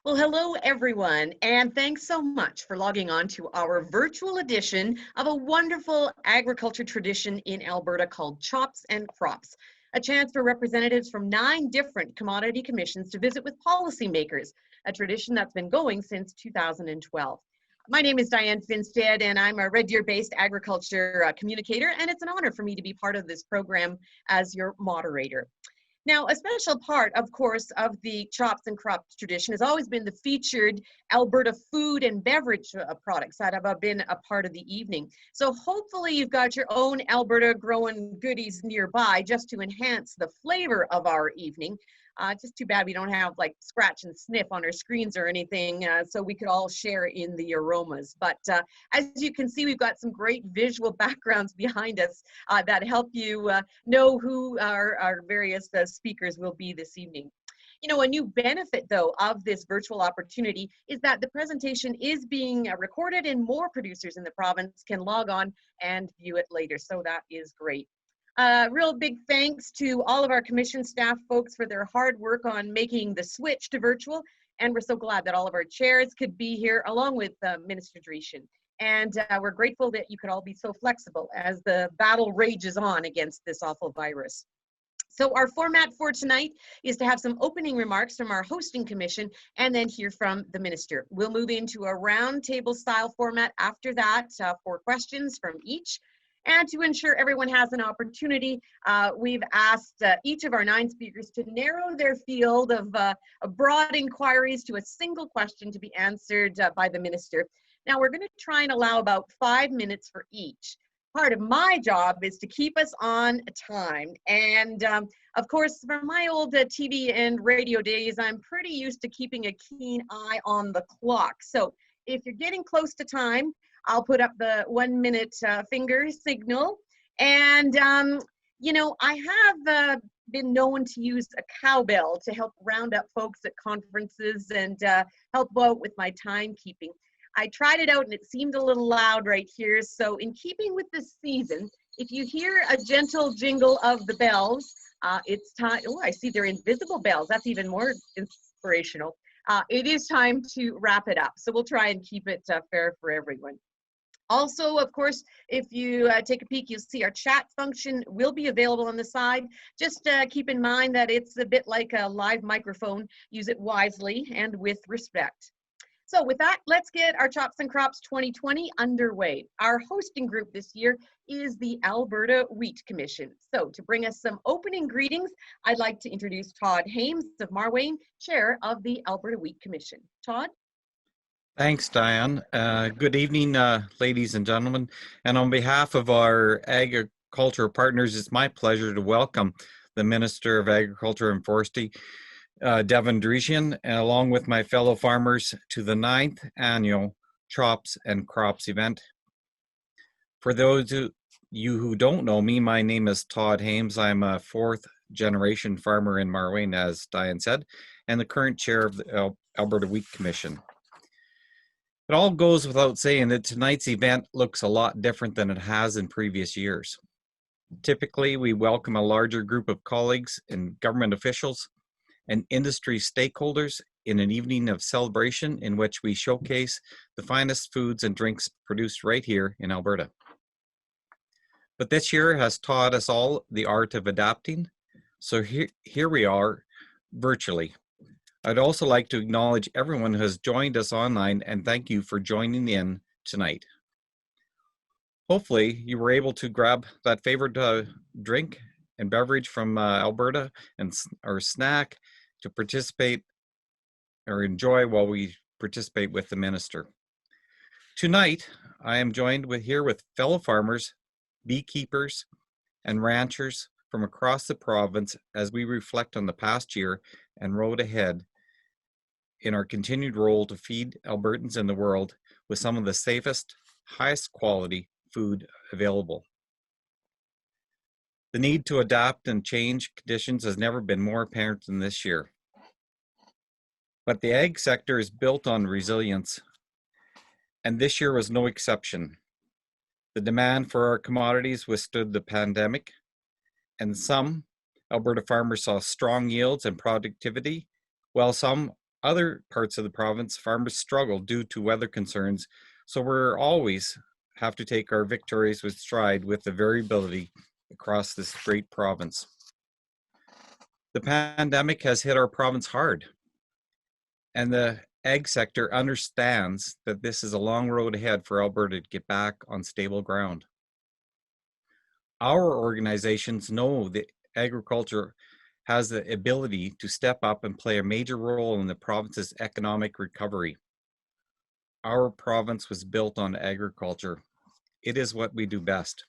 Well, hello everyone, and thanks so much for logging on to our virtual edition of a wonderful agriculture tradition in Alberta called Chops and Crops, a chance for representatives from 9 different commodity commissions to visit with policymakers, a tradition that's been going since 2012. My name is Diane Finstead, and I'm a Red Deer-based agriculture communicator, and it's an honor for me to be part of this program as your moderator. Now, a special part, of course, of the Chops and Crops tradition has always been the featured Alberta food and beverage products that have been a part of the evening. So hopefully you've got your own Alberta growing goodies nearby just to enhance the flavor of our evening. Just too bad we don't have like scratch and sniff on our screens or anything, so we could all share in the aromas. But as you can see, we've got some great visual backgrounds behind us that help you know who our various speakers will be this evening. You know, a new benefit, though, of this virtual opportunity is that the presentation is being recorded and more producers in the province can log on and view it later, so that is great. Real big thanks to all of our commission staff folks for their hard work on making the switch to virtual, and we're so glad that all of our chairs could be here along with Minister Dreeshen. And we're grateful that you could all be so flexible as the battle rages on against this awful virus. So our format for tonight is to have some opening remarks from our hosting commission and then hear from the minister. We'll move into a roundtable style format after that for questions from each. And to ensure everyone has an opportunity, we've asked each of our 9 speakers to narrow their field of broad inquiries to a single question to be answered by the minister. Now, we're going to try and allow about 5 minutes for each. Part of my job is to keep us on time. And of course, from my old TV and radio days, I'm pretty used to keeping a keen eye on the clock. So if you're getting close to time, I'll put up the 1 minute finger signal. And, you know, I have been known to use a cowbell to help round up folks at conferences and help out with my timekeeping. I tried it out and it seemed a little loud right here. So in keeping with the season, if you hear a gentle jingle of the bells, it's time. Oh, I see they're invisible bells. That's even more inspirational. It is time to wrap it up. So we'll try and keep it fair for everyone. Also, of course, if you take a peek, you'll see our chat function will be available on the side. Just keep in mind that it's a bit like a live microphone. Use it wisely and with respect. So with that, let's get our Chops and Crops 2020 underway. Our hosting group this year is the Alberta Wheat Commission. So to bring us some opening greetings, I'd like to introduce Todd Hames of Marwayne, Chair of the Alberta Wheat Commission. Todd? Thanks, Diane. Good evening, ladies and gentlemen. And on behalf of our agriculture partners, it's my pleasure to welcome the Minister of Agriculture and Forestry, Devin Dreeshen, along with my fellow farmers to the 9th annual Chops and Crops event. For those of you who don't know me, my name is Todd Hames. I'm a 4th generation farmer in Marwayne, as Diane said, and the current chair of the Alberta Wheat Commission. It all goes without saying that tonight's event looks a lot different than it has in previous years. Typically, we welcome a larger group of colleagues and government officials and industry stakeholders in an evening of celebration in which we showcase the finest foods and drinks produced right here in Alberta. But this year has taught us all the art of adapting, so here we are virtually. I'd also like to acknowledge everyone who has joined us online and thank you for joining in tonight. Hopefully you were able to grab that favorite drink and beverage from Alberta or snack to participate or enjoy while we participate with the minister. Tonight, I am joined here with fellow farmers, beekeepers, and ranchers from across the province as we reflect on the past year and road ahead in our continued role to feed Albertans in the world with some of the safest, highest quality food available. The need to adapt and change conditions has never been more apparent than this year. But the ag sector is built on resilience, and this year was no exception. The demand for our commodities withstood the pandemic, and some Alberta farmers saw strong yields and productivity, while some other parts of the province, farmers struggle due to weather concerns, so we're always have to take our victories with stride with the variability across this great province. The pandemic has hit our province hard, and the ag sector understands that this is a long road ahead for Alberta to get back on stable ground. Our organizations know that agriculture has the ability to step up and play a major role in the province's economic recovery. Our province was built on agriculture. It is what we do best.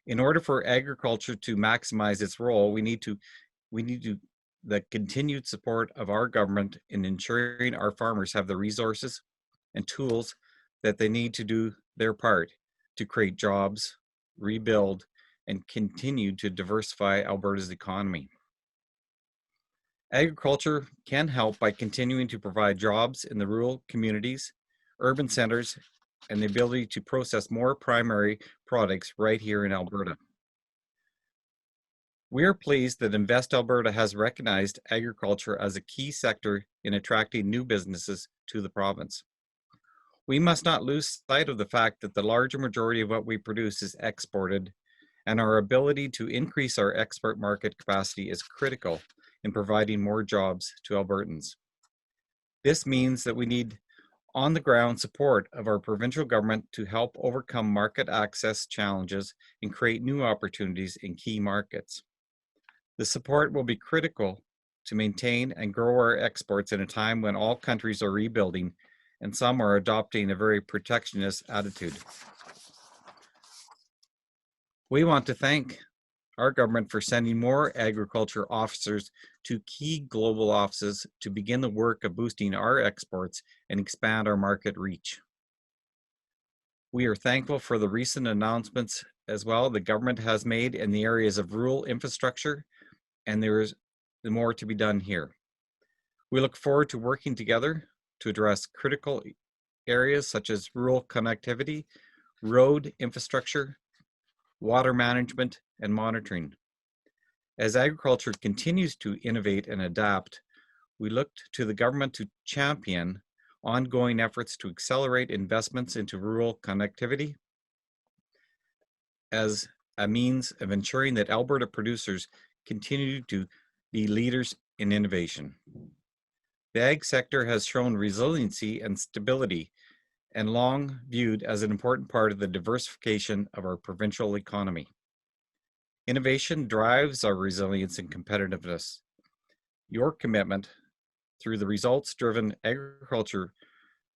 In order for agriculture to maximize its role, we need the continued support of our government in ensuring our farmers have the resources and tools that they need to do their part to create jobs, rebuild, and continue to diversify Alberta's economy. Agriculture can help by continuing to provide jobs in the rural communities, urban centers, and the ability to process more primary products right here in Alberta. We are pleased that Invest Alberta has recognized agriculture as a key sector in attracting new businesses to the province. We must not lose sight of the fact that the larger majority of what we produce is exported, and our ability to increase our export market capacity is critical in providing more jobs to Albertans. This means that we need on-the-ground support of our provincial government to help overcome market access challenges and create new opportunities in key markets. The support will be critical to maintain and grow our exports in a time when all countries are rebuilding and some are adopting a very protectionist attitude. We want to thank our government for sending more agriculture officers to key global offices to begin the work of boosting our exports and expand our market reach. We are thankful for the recent announcements as well the government has made in the areas of rural infrastructure, and there is more to be done here. We look forward to working together to address critical areas such as rural connectivity, road infrastructure, water management, and monitoring. As agriculture continues to innovate and adapt, we look to the government to champion ongoing efforts to accelerate investments into rural connectivity as a means of ensuring that Alberta producers continue to be leaders in innovation. The ag sector has shown resiliency and stability and long viewed as an important part of the diversification of our provincial economy. Innovation drives our resilience and competitiveness. Your commitment through the results-driven agriculture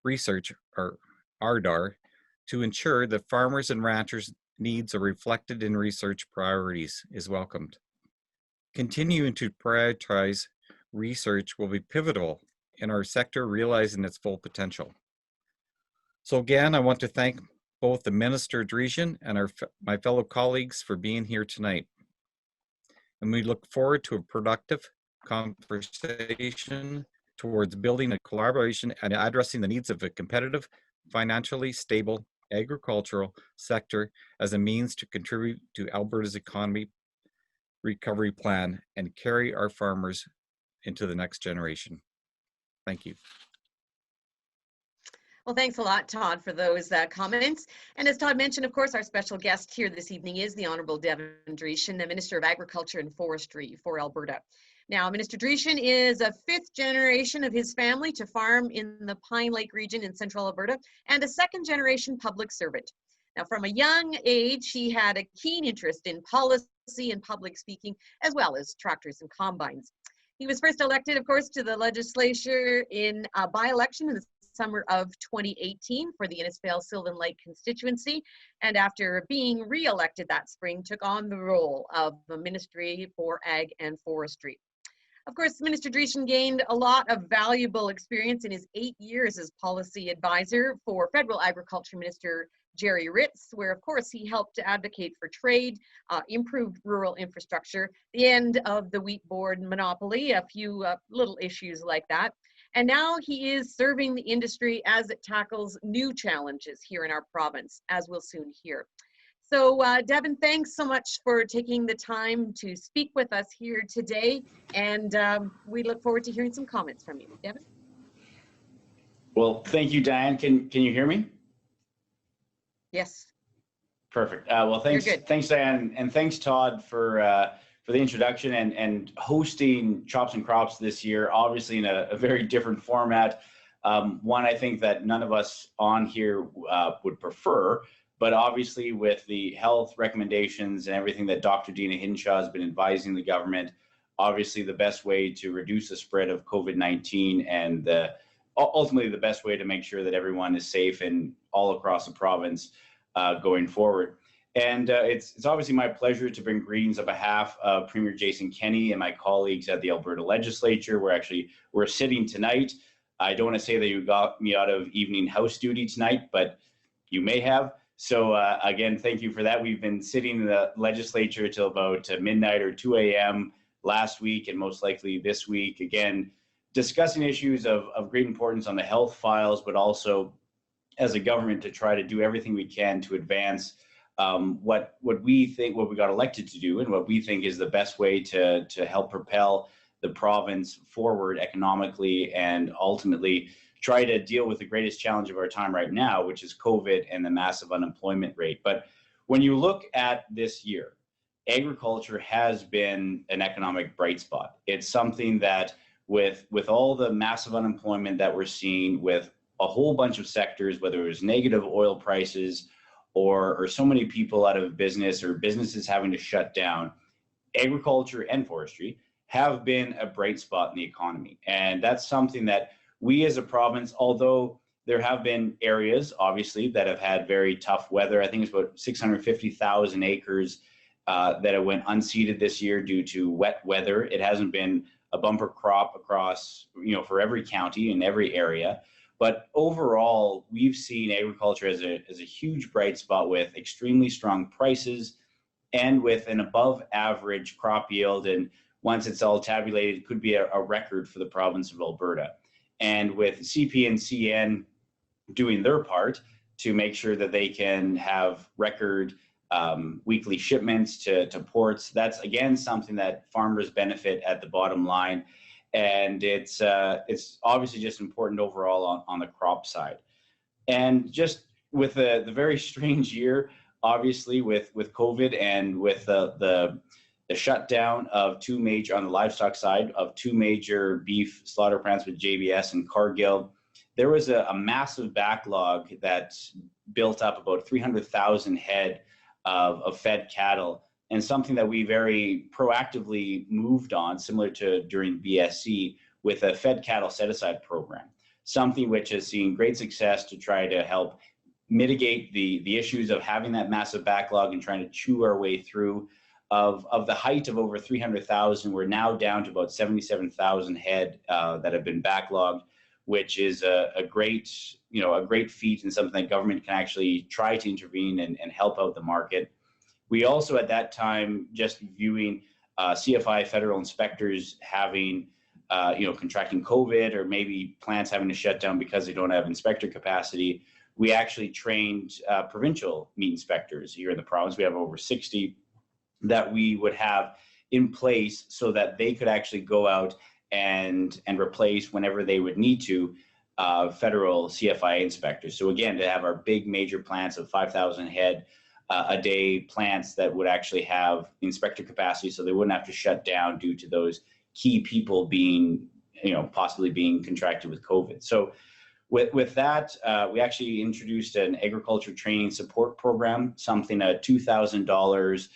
research, or RDAR, to ensure that farmers and ranchers' needs are reflected in research priorities is welcomed. Continuing to prioritize research will be pivotal in our sector realizing its full potential. So again, I want to thank both the Minister Dreeshen and my fellow colleagues for being here tonight. And we look forward to a productive conversation towards building a collaboration and addressing the needs of a competitive, financially stable agricultural sector as a means to contribute to Alberta's economy recovery plan and carry our farmers into the next generation. Thank you. Well, thanks a lot, Todd, for those comments. And as Todd mentioned, of course, our special guest here this evening is the Honourable Devin Dreeshen, the Minister of Agriculture and Forestry for Alberta. Now, Minister Dreeshen is a fifth generation of his family to farm in the Pine Lake region in central Alberta and a second generation public servant. Now, from a young age, he had a keen interest in policy and public speaking, as well as tractors and combines. He was first elected, of course, to the legislature in a by-election in the summer of 2018 for the Innisfail-Sylvan Lake constituency, and after being re-elected that spring, took on the role of the Ministry for Ag and Forestry. Of course, Minister Dreeshen gained a lot of valuable experience in his 8 years as policy advisor for Federal Agriculture Minister Jerry Ritz, where of course he helped to advocate for trade, improved rural infrastructure, the end of the wheat board monopoly, a few little issues like that. And now he is serving the industry as it tackles new challenges here in our province, as we'll soon hear. So Devin, thanks so much for taking the time to speak with us here today. And we look forward to hearing some comments from you. Devin? Well, thank you, Diane. Can you hear me? Yes. Perfect. Well, thanks, Diane, and thanks, Todd, for the introduction and hosting Chops and Crops this year. Obviously, in a very different format. One I think that none of us on here would prefer, but obviously with the health recommendations and everything that Dr. Dina Hinshaw has been advising the government, obviously the best way to reduce the spread of COVID-19 and ultimately the best way to make sure that everyone is safe and all across the province going forward. And it's obviously my pleasure to bring greetings on behalf of Premier Jason Kenney and my colleagues at the Alberta Legislature. We're sitting tonight. I don't want to say that you got me out of evening House duty tonight, but you may have. So again, thank you for that. We've been sitting in the legislature till about midnight or 2 a.m. last week and most likely this week. Again, discussing issues of great importance on the health files, but also as a government to try to do everything we can to advance what we got elected to do and what we think is the best way to help propel the province forward economically and ultimately try to deal with the greatest challenge of our time right now, which is COVID and the massive unemployment rate. But when you look at this year, agriculture has been an economic bright spot. It's something that with all the massive unemployment that we're seeing with a whole bunch of sectors, whether it was negative oil prices or so many people out of business or businesses having to shut down, agriculture and forestry have been a bright spot in the economy. And that's something that we as a province, although there have been areas, obviously, that have had very tough weather. I think it's about 650,000 acres that have went unseeded this year due to wet weather. It hasn't been a bumper crop across, for every county and every area. But overall, we've seen agriculture as a huge bright spot with extremely strong prices and with an above average crop yield. And once it's all tabulated, it could be a record for the province of Alberta. And with CP and CN doing their part to make sure that they can have record weekly shipments to ports, that's again something that farmers benefit at the bottom line. And it's obviously just important overall on the crop side. And just with the very strange year, obviously with COVID and with the shutdown of on the livestock side of two major beef slaughter plants with JBS and Cargill, there was a massive backlog that built up about 300,000 head of fed cattle, and something that we very proactively moved on, similar to during BSC, with a fed cattle set-aside program, something which has seen great success to try to help mitigate the issues of having that massive backlog and trying to chew our way through. Of the height of over 300,000, we're now down to about 77,000 head that have been backlogged, which is a great feat and something that government can actually try to intervene and help out the market. We also at that time, just viewing CFI federal inspectors having, contracting COVID or maybe plants having to shut down because they don't have inspector capacity, we actually trained provincial meat inspectors here in the province. We have over 60 that we would have in place so that they could actually go out and replace whenever they would need to federal CFI inspectors. So again, to have our big major plants of 5,000 head a day plants that would actually have inspector capacity so they wouldn't have to shut down due to those key people being, possibly being contracted with COVID. So with that, we actually introduced an agriculture training support program, something $2,000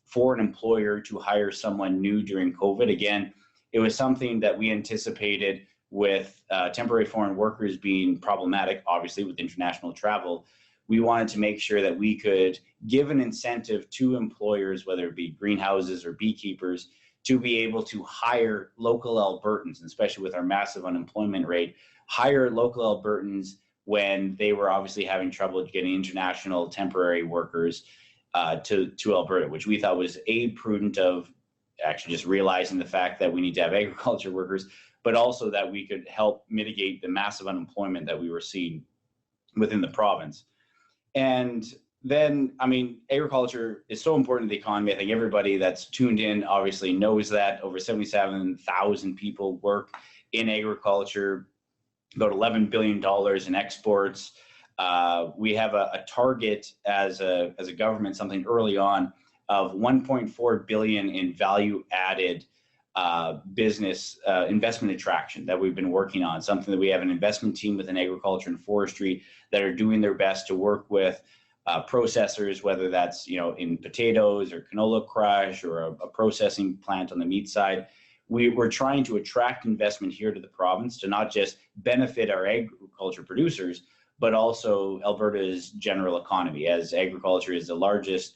for an employer to hire someone new during COVID. Again, it was something that we anticipated with temporary foreign workers being problematic, obviously with international travel. We wanted to make sure that we could give an incentive to employers, whether it be greenhouses or beekeepers, to be able to hire local Albertans, especially with our massive unemployment rate, hire local Albertans when they were obviously having trouble getting international temporary workers to Alberta, which we thought was prudent of actually just realizing the fact that we need to have agriculture workers, but also that we could help mitigate the massive unemployment that we were seeing within the province. And then, I mean, agriculture is so important to the economy. I think everybody that's tuned in obviously knows that. Over 77,000 people work in agriculture, about $11 billion in exports. We have a target as a government, something early on, of 1.4 billion in value added business investment attraction that we've been working on, something that we have an investment team within agriculture and forestry that are doing their best to work with processors, whether that's, you know, in potatoes or canola crush or a processing plant on the meat side. We're trying to attract investment here to the province to not just benefit our agriculture producers, but also Alberta's general economy. As agriculture is the largest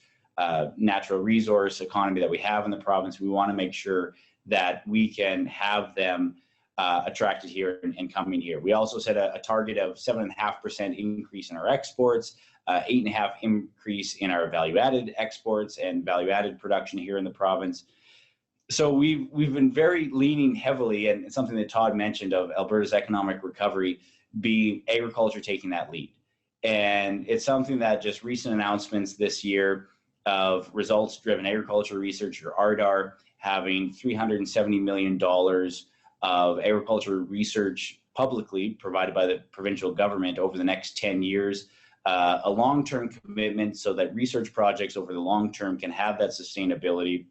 natural resource economy that we have in the province, we want to make sure that we can have them attracted here and coming here. We also set a target of 7.5% increase in our exports, 8.5% increase in our value-added exports and value-added production here in the province. So we've been very leaning heavily, and something that Todd mentioned of Alberta's economic recovery being agriculture taking that lead. And it's something that just recent announcements this year of results-driven agriculture research, or RDAR, having $370 million of agriculture research publicly provided by the provincial government over the next 10 years, a long-term commitment so that research projects over the long term can have that sustainability,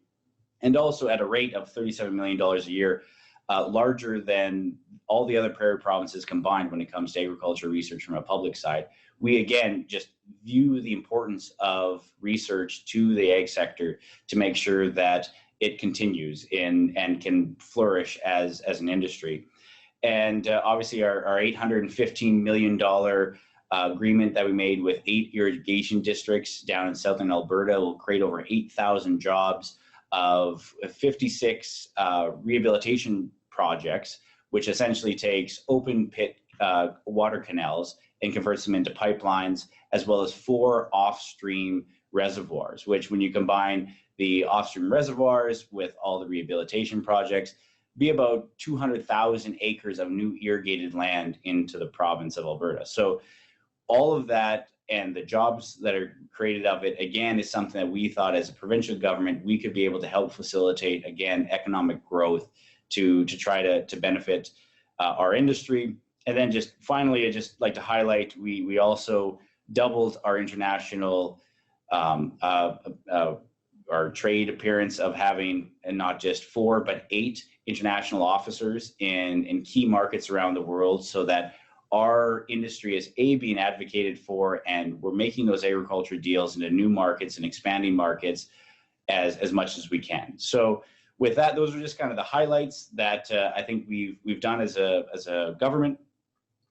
and also at a rate of $37 million a year, larger than all the other prairie provinces combined when it comes to agriculture research from a public side. We, again, just view the importance of research to the ag sector to make sure that it continues and can flourish as an industry. And obviously our $815 million agreement that we made with 8 irrigation districts down in southern Alberta will create over 8,000 jobs of 56 rehabilitation projects, which essentially takes open pit water canals and converts them into pipelines, as well as 4 off-stream reservoirs, which, when you combine the off-stream reservoirs with all the rehabilitation projects, be about 200,000 acres of new irrigated land into the province of Alberta. So all of that and the jobs that are created of it, again, is something that we thought as a provincial government we could be able to help facilitate, again, economic growth to try to benefit our industry. And then just finally, I'd just like to highlight, we also doubled our international our trade appearance of having, and not just 4, but 8 international officers in key markets around the world, so that our industry is being advocated for, and we're making those agriculture deals into new markets and expanding markets as much as we can. So with that, those are just kind of the highlights that I think we've done as a government,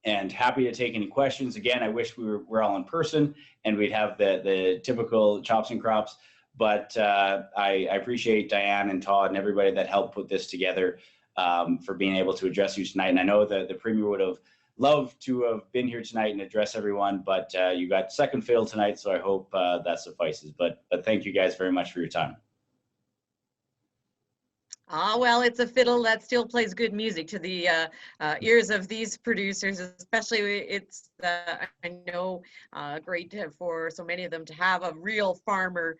and happy to take any questions. Again, I wish we're all in person and we'd have the typical chops and crops, but I appreciate Diane and Todd and everybody that helped put this together for being able to address you tonight. And I know that the Premier would have loved to have been here tonight and address everyone, but you got second fiddle tonight, so I hope that suffices. But thank you guys very much for your time. Ah, well, it's a fiddle that still plays good music to the ears of these producers, especially it's, I know, great for so many of them to have a real farmer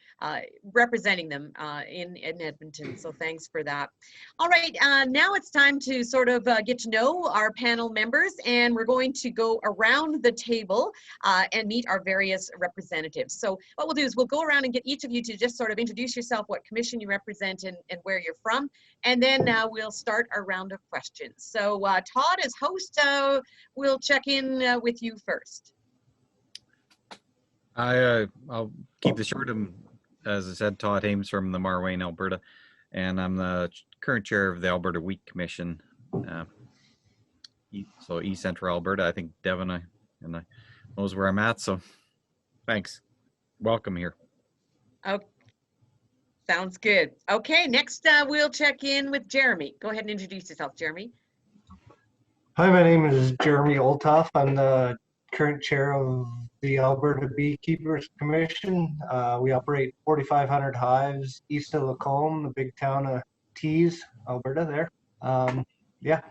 representing them in Edmonton. So thanks for that. All right, now it's time to sort of get to know our panel members, and we're going to go around the table and meet our various representatives. So what we'll do is we'll go around and get each of you to just sort of introduce yourself, what commission you represent, and where you're from. And then we'll start a round of questions. So Todd, as host, we'll check in with you first. I'll keep this short. As I said, Todd Ames from the Marwayne, Alberta, and I'm the current chair of the Alberta Wheat Commission. So East Central Alberta. I think Devin knows where I'm at. So thanks. Welcome here. Okay. Sounds good. Okay, next we'll check in with Jeremy. Go ahead and introduce yourself, Jeremy. Hi, my name is Jeremy Oltof. I'm the current chair of the Alberta Beekeepers Commission. We operate 4,500 hives east of Lacombe, the big town of Tees, Alberta there. Yeah.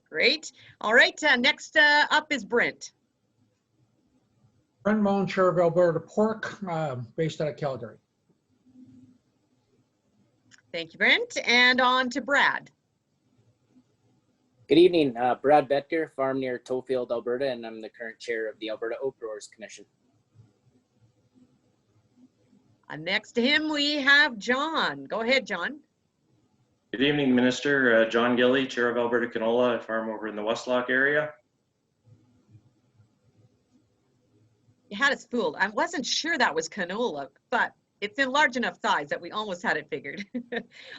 Great. All right, next up is Brent. Brent Moan, Chair of Alberta Pork, based out of Calgary. Thank you, Brent. And on to Brad. Good evening, Brad Betker, farm near Tofield, Alberta, and I'm the current chair of the Alberta Oat Growers Commission. Next to him, we have John. Go ahead, John. Good evening, Minister. John Gilly, Chair of Alberta Canola, I farm over in the Westlock area. You had us fooled. I wasn't sure that was canola, but it's in large enough size that we almost had it figured.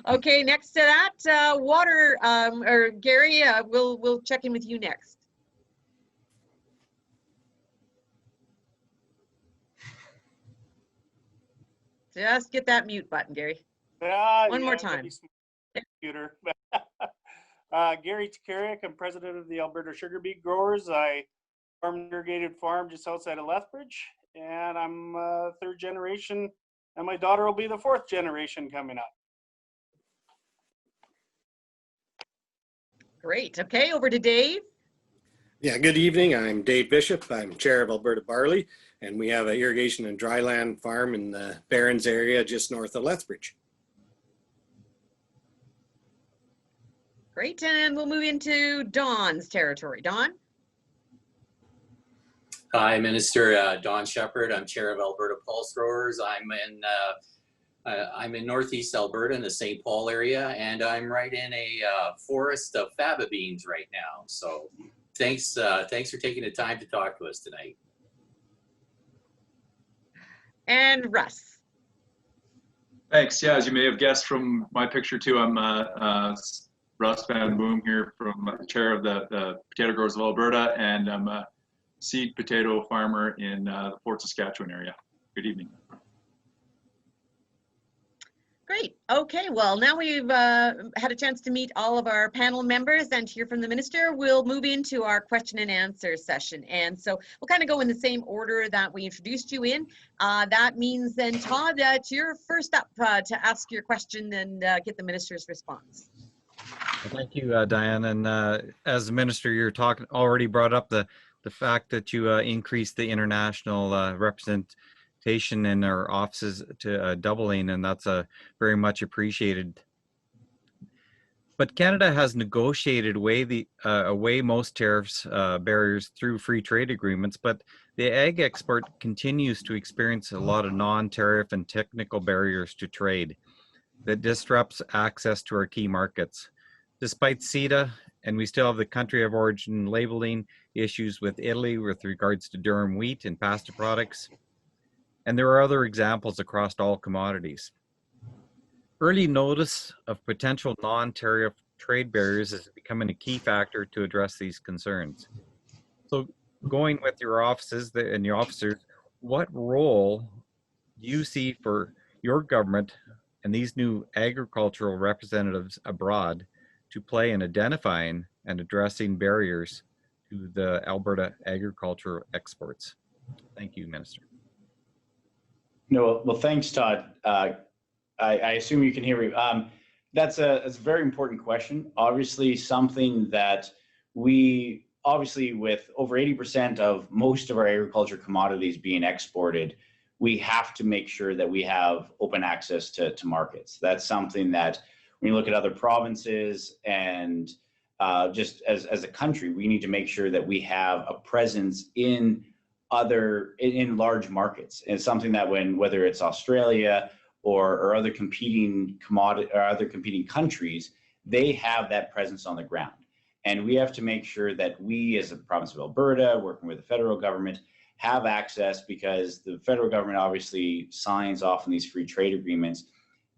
Okay, next to that, or Gary, we'll check in with you next. Just get that mute button, Gary. One more time. Computer. Gary Takariak, I'm president of the Alberta Sugar Beet Growers. I farm an irrigated farm just outside of Lethbridge, and I'm third generation, and my daughter will be the fourth generation coming up. Great. Okay, over to Dave. Yeah, good evening. I'm Dave Bishop. I'm chair of Alberta Barley, and we have an irrigation and dryland farm in the Barrens area just north of Lethbridge. Great, and we'll move into Don's territory. Don? Hi, Minister. Don Shepard. I'm chair of Alberta Pulse Growers. I'm in Northeast Alberta in the St. Paul area, and I'm right in a forest of faba beans right now. So thanks for taking the time to talk to us tonight. And Russ. Thanks. Yeah, as you may have guessed from my picture too, I'm Russ Van Boom here, from chair of the Potato Growers of Alberta, and I'm a seed potato farmer in the Fort Saskatchewan area. Good evening. Great. Okay, well, now we've had a chance to meet all of our panel members and hear from the minister. We'll move into our question and answer session. And so we'll kind of go in the same order that we introduced you in. That means then, Todd, that you're first up to ask your question and get the minister's response. Thank you, Diane. And as the minister, you're already brought up the fact that you increased the international representation in our offices to doubling, and that's very much appreciated. But Canada has negotiated away most tariffs barriers through free trade agreements, but the ag export continues to experience a lot of non-tariff and technical barriers to trade that disrupts access to our key markets. Despite CETA, and we still have the country of origin labeling issues with Italy with regards to durum wheat and pasta products. And there are other examples across all commodities. Early notice of potential non-tariff trade barriers is becoming a key factor to address these concerns. So going with your offices and your officers, what role do you see for your government and these new agricultural representatives abroad to play in identifying and addressing barriers to the Alberta agricultural exports? Thank you, Minister. No, well, thanks, Todd. I assume you can hear me. That's a very important question. Obviously, something that we, with over 80% of most of our agriculture commodities being exported, we have to make sure that we have open access to markets. That's something that when you look at other provinces and just as a country, we need to make sure that we have a presence in large markets. And it's something that whether it's Australia or other competing countries, they have that presence on the ground. And we have to make sure that we, as a province of Alberta, working with the federal government, have access, because the federal government obviously signs off on these free trade agreements.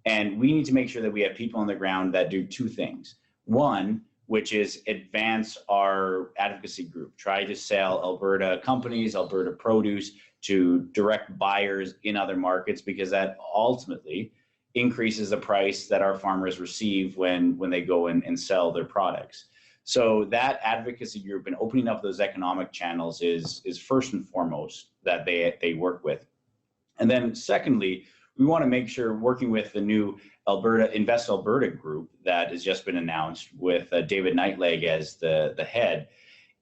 And we need to make sure that we have people on the ground that do two things. One, which is advance our advocacy group, try to sell Alberta companies, Alberta produce to direct buyers in other markets, because that ultimately increases the price that our farmers receive when they go and sell their products. So that advocacy group and opening up those economic channels is first and foremost that they work with. And then secondly, we want to make sure, working with the new Invest Alberta group that has just been announced with David Knightleg as the head,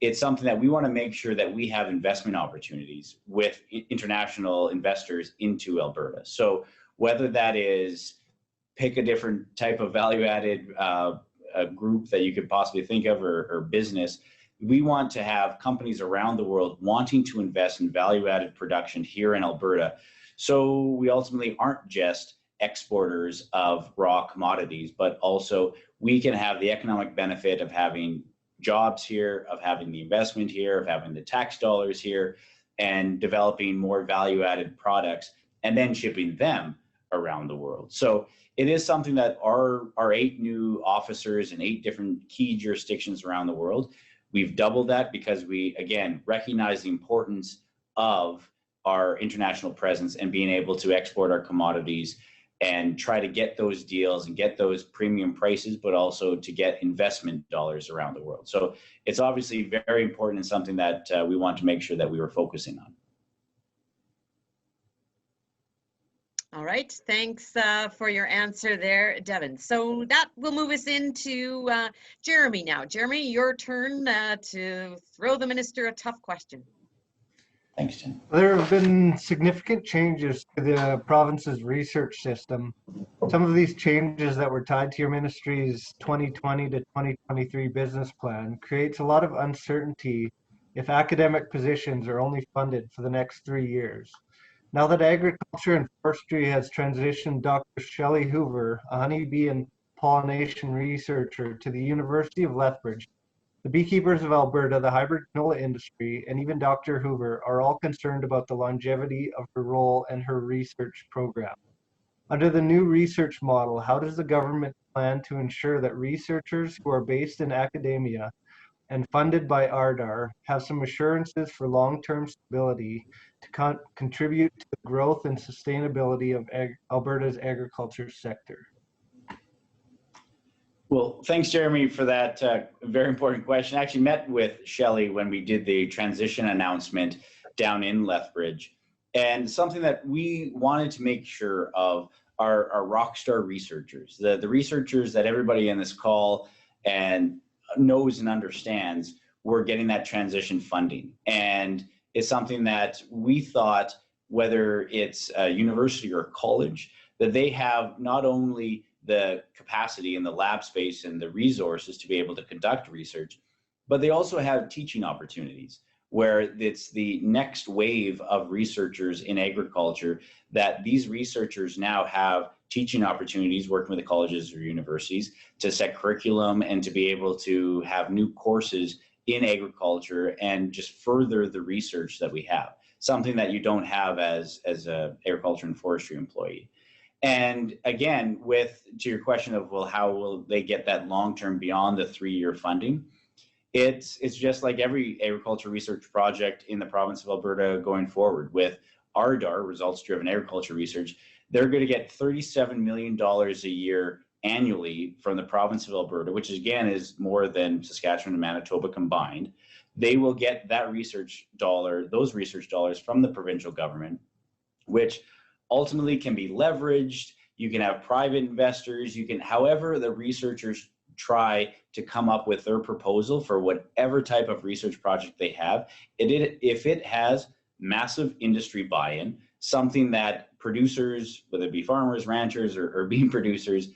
it's something that we want to make sure that we have investment opportunities with international investors into Alberta. So whether that is pick a different type of value-added group that you could possibly think of, or business, we want to have companies around the world wanting to invest in value-added production here in Alberta. So we ultimately aren't just exporters of raw commodities, but also we can have the economic benefit of having jobs here, of having the investment here, of having the tax dollars here, and developing more value-added products and then shipping them around the world. So it is something that our 8 new officers in 8 different key jurisdictions around the world, we've doubled that because we, again, recognize the importance of our international presence and being able to export our commodities and try to get those deals and get those premium prices, but also to get investment dollars around the world. So it's obviously very important and something that we want to make sure that we were focusing on. All right, thanks for your answer there, Devin. So that will move us into Jeremy now. Jeremy, your turn to throw the minister a tough question. Thanks, Tim. There have been significant changes to the province's research system. Some of these changes that were tied to your ministry's 2020 to 2023 business plan creates a lot of uncertainty if academic positions are only funded for the next 3 years. Now that agriculture and forestry has transitioned Dr. Shelley Hoover, a honeybee and pollination researcher, to the University of Lethbridge, the beekeepers of Alberta, the hybrid canola industry, and even Dr. Hoover are all concerned about the longevity of her role and her research program. Under the new research model, how does the government plan to ensure that researchers who are based in academia and funded by ARDAR have some assurances for long-term stability to contribute to the growth and sustainability of Alberta's agriculture sector? Well, thanks, Jeremy, for that very important question. I actually met with Shelley when we did the transition announcement down in Lethbridge. And something that we wanted to make sure of are our rock star researchers, the researchers that everybody in this call and knows and understands were getting that transition funding. And it's something that we thought, whether it's a university or a college, that they have not only the capacity and the lab space and the resources to be able to conduct research, but they also have teaching opportunities where it's the next wave of researchers in agriculture, that these researchers now have teaching opportunities working with the colleges or universities to set curriculum and to be able to have new courses in agriculture and just further the research that we have, something that you don't have as a agriculture and forestry employee. And again, to your question of, well, how will they get that long-term beyond the 3-year funding? It's just like every agriculture research project in the province of Alberta going forward with ARDAR, results-driven agriculture research. They're going to get $37 million a year annually from the province of Alberta, which again is more than Saskatchewan and Manitoba combined. They will get that those research dollars from the provincial government, which ultimately can be leveraged. You can have private investors, however the researchers try to come up with their proposal for whatever type of research project they have. If it has massive industry buy-in, something that producers, whether it be farmers, ranchers, or bean producers,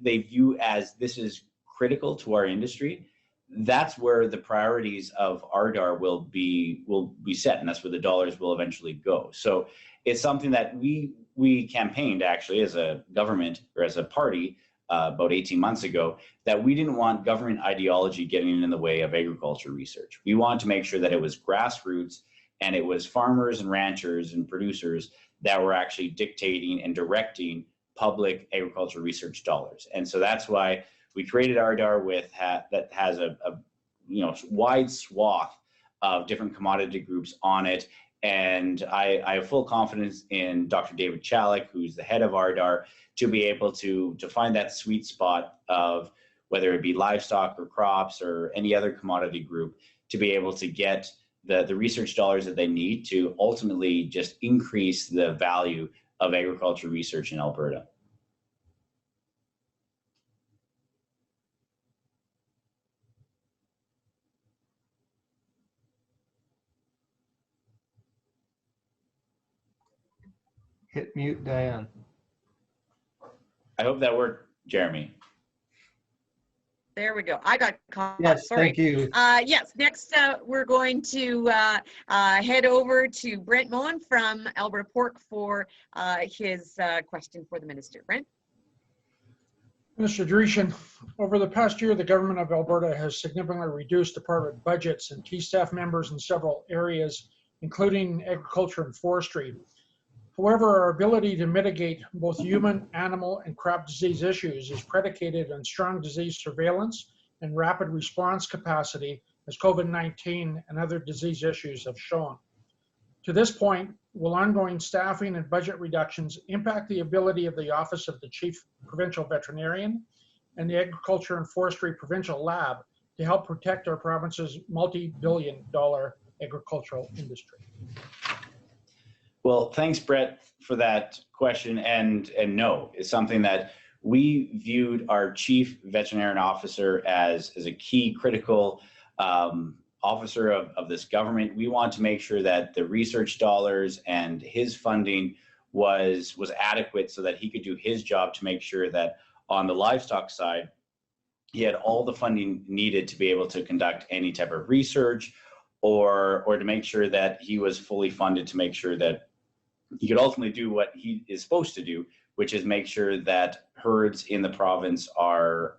they view as this is critical to our industry, that's where the priorities of ARDAR will be set, and that's where the dollars will eventually go. So it's something that we campaigned actually as a government or as a party about 18 months ago, that we didn't want government ideology getting in the way of agriculture research. We wanted to make sure that it was grassroots and it was farmers and ranchers and producers that were actually dictating and directing public agriculture research dollars. And so that's why we created ARDAR that has a wide swath of different commodity groups on it. And I have full confidence in Dr. David Chalik, who's the head of ARDAR, to be able to find that sweet spot of whether it be livestock or crops or any other commodity group, to be able to get the research dollars that they need to ultimately just increase the value of agriculture research in Alberta. Hit mute, Diane. I hope that worked, Jeremy. There we go. I got caught. Yes, Sorry. thank you. Yes, next we're going to head over to Brent Moen from Alberta Pork for his question for the minister. Brent? Mr. Dreeshen, over the past year, the government of Alberta has significantly reduced department budgets and key staff members in several areas, including agriculture and forestry. However, our ability to mitigate both human, animal, and crop disease issues is predicated on strong disease surveillance and rapid response capacity, as COVID-19 and other disease issues have shown. To this point, will ongoing staffing and budget reductions impact the ability of the Office of the Chief Provincial Veterinarian and the Agriculture and Forestry Provincial Lab to help protect our province's multi-billion-dollar agricultural industry? Well, thanks, Brett, for that question. And no, it's something that we viewed our chief veterinarian officer as a key critical officer of this government. We want to make sure that the research dollars and his funding was adequate so that he could do his job to make sure that on the livestock side, he had all the funding needed to be able to conduct any type of research or to make sure that he was fully funded to make sure that he could ultimately do what he is supposed to do, which is make sure that herds in the province are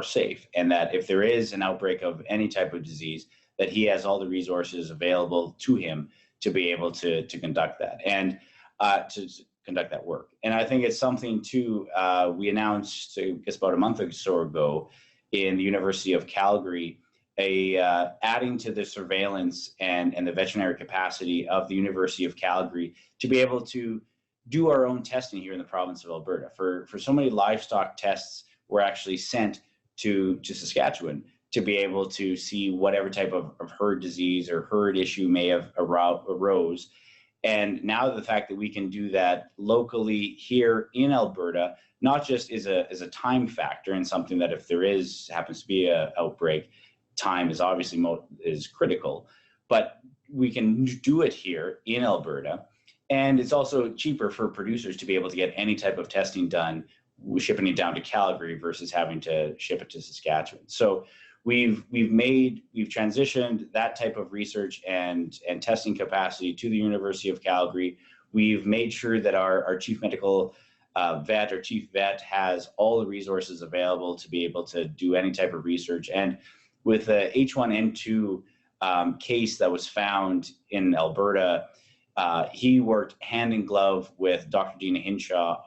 safe, and that if there is an outbreak of any type of disease, that he has all the resources available to him to be able to conduct that and to conduct that work. And I think it's something too, we announced I guess about a month or so ago in the University of Calgary, adding to the surveillance and the veterinary capacity of the University of Calgary to be able to do our own testing here in the province of Alberta. For so many livestock tests were actually sent to Saskatchewan to be able to see whatever type of herd disease or herd issue may have arose. And now the fact that we can do that locally here in Alberta, not just is a time factor and something that if there happens to be an outbreak, time is obviously is critical, but we can do it here in Alberta. And it's also cheaper for producers to be able to get any type of testing done, shipping it down to Calgary versus having to ship it to Saskatchewan. So we've transitioned that type of research and testing capacity to the University of Calgary. We've made sure that our chief medical vet or chief vet has all the resources available to be able to do any type of research. And with the H1N2 case that was found in Alberta, he worked hand in glove with Dr. Dina Hinshaw,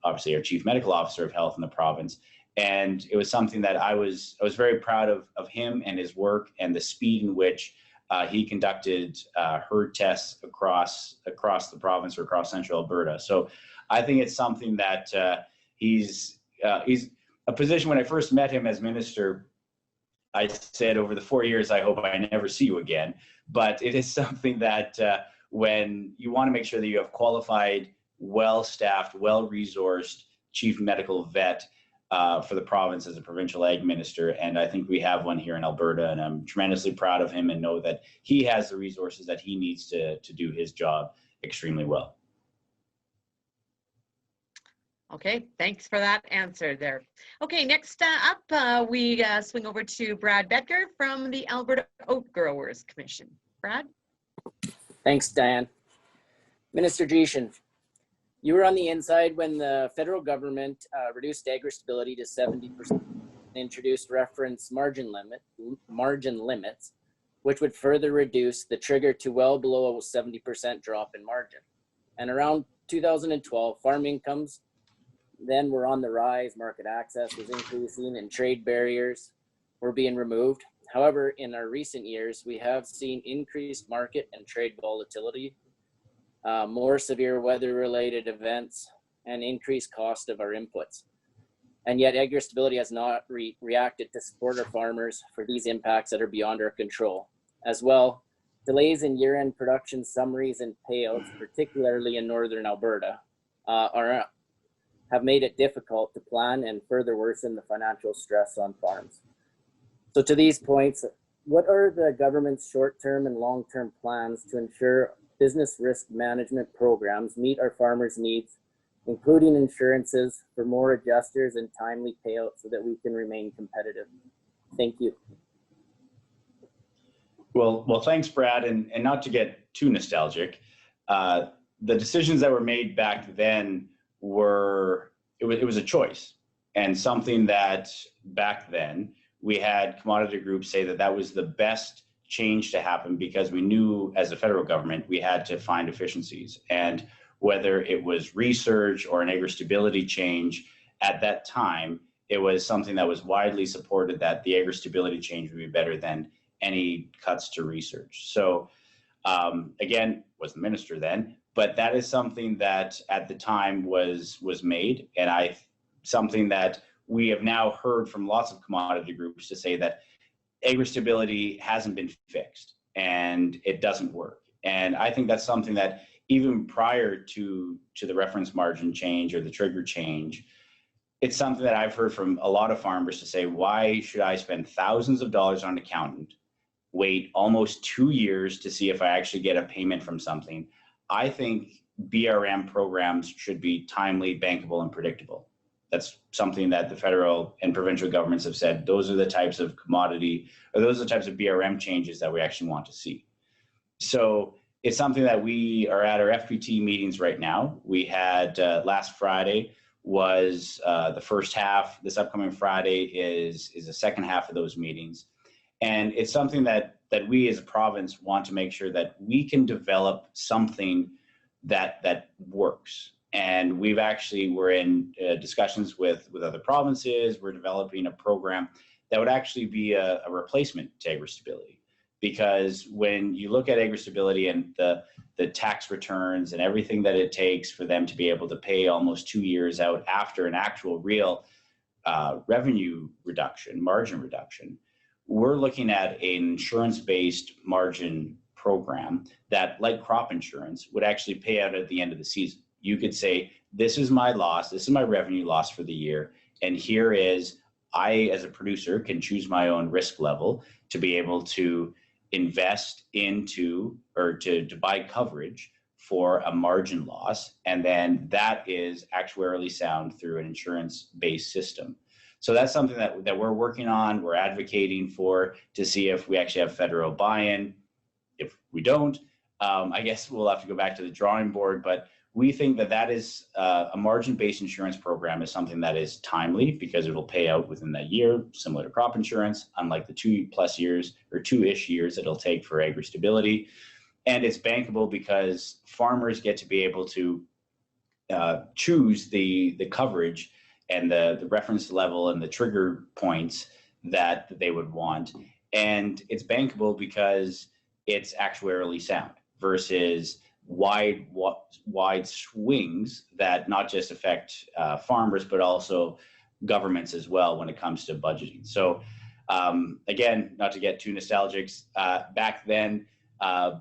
obviously our chief medical officer of health in the province. And it was something that I was very proud of him and his work and the speed in which he conducted herd tests across the province or across central Alberta. So I think it's something that he's a position. When I first met him as minister, I said over the 4 years, I hope I never see you again. But it is something that when you want to make sure that you have qualified, well-staffed, well-resourced chief medical vet for the province as a provincial ag minister. And I think we have one here in Alberta, and I'm tremendously proud of him and know that he has the resources that he needs to do his job extremely well. Okay, thanks for that answer there. Okay, next up, we swing over to Brad Becker from the Alberta Oat Growers Commission. Brad? Thanks, Diane. Minister Dreeshen, you were on the inside when the federal government reduced agri-stability to 70% and introduced reference margin limits, which would further reduce the trigger to well below a 70% drop in margin. And around 2012, farm incomes then were on the rise, market access was increasing, and trade barriers were being removed. However, in our recent years, we have seen increased market and trade volatility, more severe weather-related events, and increased cost of our inputs. And yet agri-stability has not reacted to support our farmers for these impacts that are beyond our control. As well, delays in year-end production summaries and payouts, particularly in northern Alberta, have made it difficult to plan and further worsen the financial stress on farms. So to these points, what are the government's short-term and long-term plans to ensure business risk management programs meet our farmers' needs, including insurances for more adjusters and timely payouts so that we can remain competitive. Thank you. Well, thanks, Brad. And not to get too nostalgic, the decisions that were made back then it was a choice, and something that back then we had commodity groups say that was the best change to happen, because we knew as a federal government we had to find efficiencies. And whether it was research or an agri-stability change, at that time, it was something that was widely supported that the agri-stability change would be better than any cuts to research. So again, was the minister then, but that is something that at the time was made, and something that we have now heard from lots of commodity groups to say that agri-stability hasn't been fixed and it doesn't work. And I think that's something that even prior to the reference margin change or the trigger change, it's something that I've heard from a lot of farmers to say, why should I spend thousands of dollars on an accountant, wait almost 2 years to see if I actually get a payment from something? I think BRM programs should be timely, bankable, and predictable. That's something that the federal and provincial governments have said. Those are the types of those are the types of BRM changes that we actually want to see. So it's something that we are at our FPT meetings right now. We had last Friday was the first half. This upcoming Friday is the second half of those meetings. And it's something that we as a province want to make sure that we can develop something that works. And we're in discussions with other provinces. We're developing a program that would actually be a replacement to agri-stability. Because when you look at agri-stability and the tax returns and everything that it takes for them to be able to pay almost 2 years out after an actual real revenue reduction, margin reduction, we're looking at an insurance-based margin program that, like crop insurance, would actually pay out at the end of the season. You could say, this is my loss, this is my revenue loss for the year, and here is, I as a producer can choose my own risk level to be able to invest into or to buy coverage for a margin loss, and then that is actuarially sound through an insurance-based system. So that's something that we're working on, we're advocating for, to see if we actually have federal buy-in. If we don't, I guess we'll have to go back to the drawing board, but we think that is a margin-based insurance program is something that is timely because it'll pay out within that year, similar to crop insurance, unlike the 2+ years or 2-ish years it'll take for agri-stability. And it's bankable because farmers get to be able to choose the coverage and the reference level and the trigger points that they would want. And it's bankable because it's actuarially sound versus wide swings that not just affect farmers, but also governments as well when it comes to budgeting. So again, not to get too nostalgic, back then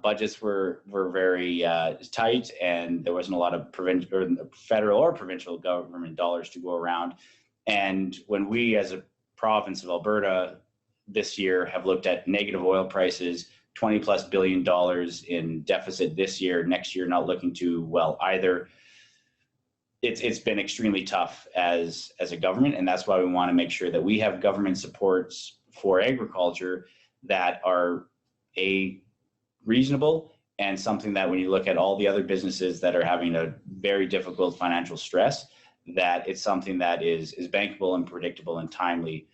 budgets were very tight, and there wasn't a lot of federal or provincial government dollars to go around. And when we as a province of Alberta this year have looked at negative oil prices, $20+ billion in deficit this year, next year not looking too well either. It's been extremely tough as a government, and that's why we want to make sure that we have government supports for agriculture that are reasonable, and something that when you look at all the other businesses that are having a very difficult financial stress, that it's something that is bankable and predictable and timely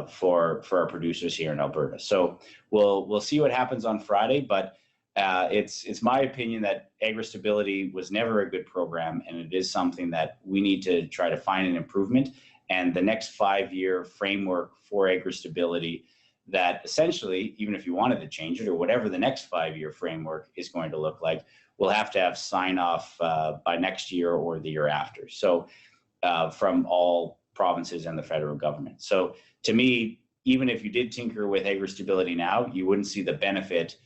for our producers here in Alberta. So we'll see what happens on Friday, but it's my opinion that agri-stability was never a good program, and it is something that we need to try to find an improvement. And the next 5-year framework for agri-stability, that essentially, even if you wanted to change it or whatever the next 5-year framework is going to look like, we'll have to have sign off by next year or the year after. So from all provinces and the federal government. So to me, even if you did tinker with agri-stability now, you wouldn't see the benefit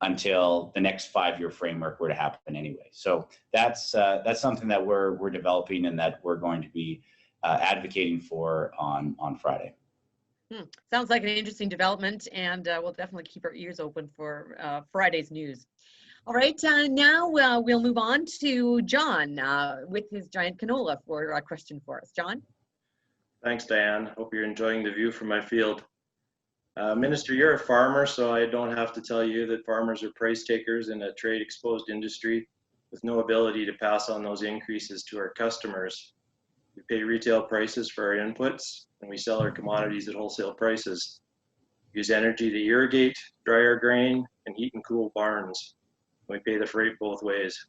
until the next 5-year framework were to happen anyway. So that's something that we're developing and that we're going to be advocating for on Friday. Sounds like an interesting development, and we'll definitely keep our ears open for Friday's news. All right, now we'll move on to John with his giant canola for a question for us. John? Thanks, Diane. Hope you're enjoying the view from my field. Minister, you're a farmer, so I don't have to tell you that farmers are price takers in a trade-exposed industry with no ability to pass on those increases to our customers. We pay retail prices for our inputs, and we sell our commodities at wholesale prices. We use energy to irrigate, dry our grain, and heat and cool barns. We pay the freight both ways.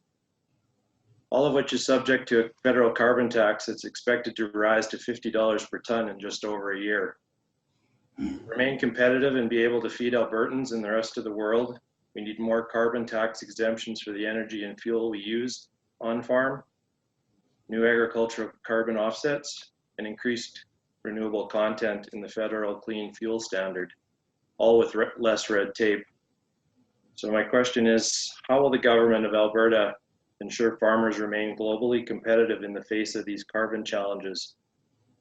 All of which is subject to a federal carbon tax that's expected to rise to $50 per ton in just over a year. To remain competitive and be able to feed Albertans and the rest of the world, we need more carbon tax exemptions for the energy and fuel we use on farm, new agricultural carbon offsets, and increased renewable content in the federal clean fuel standard, all with less red tape. So my question is, how will the government of Alberta ensure farmers remain globally competitive in the face of these carbon challenges?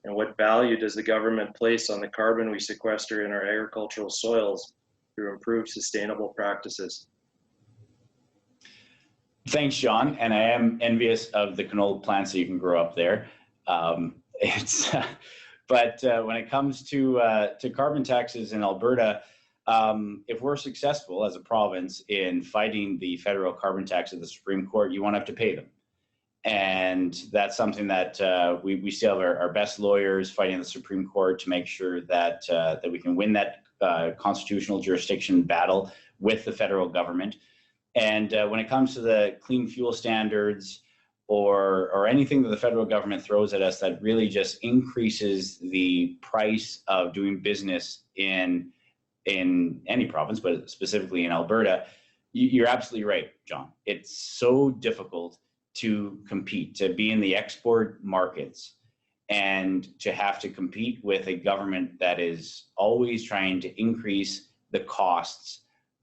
And what value does the government place on the carbon we sequester in our agricultural soils through improved sustainable practices? Thanks, John. And I am envious of the canola plants that you can grow up there. But when it comes to carbon taxes in Alberta, if we're successful as a province in fighting the federal carbon tax at the Supreme Court, you won't have to pay them. And that's something that we still have our best lawyers fighting the Supreme Court to make sure that that we can win that constitutional jurisdiction battle with the federal government. And when it comes to the clean fuel standards or anything that the federal government throws at us that really just increases the price of doing business in any province, but specifically in Alberta, you're absolutely right, John. It's so difficult to compete, to be in the export markets and to have to compete with a government that is always trying to increase the costs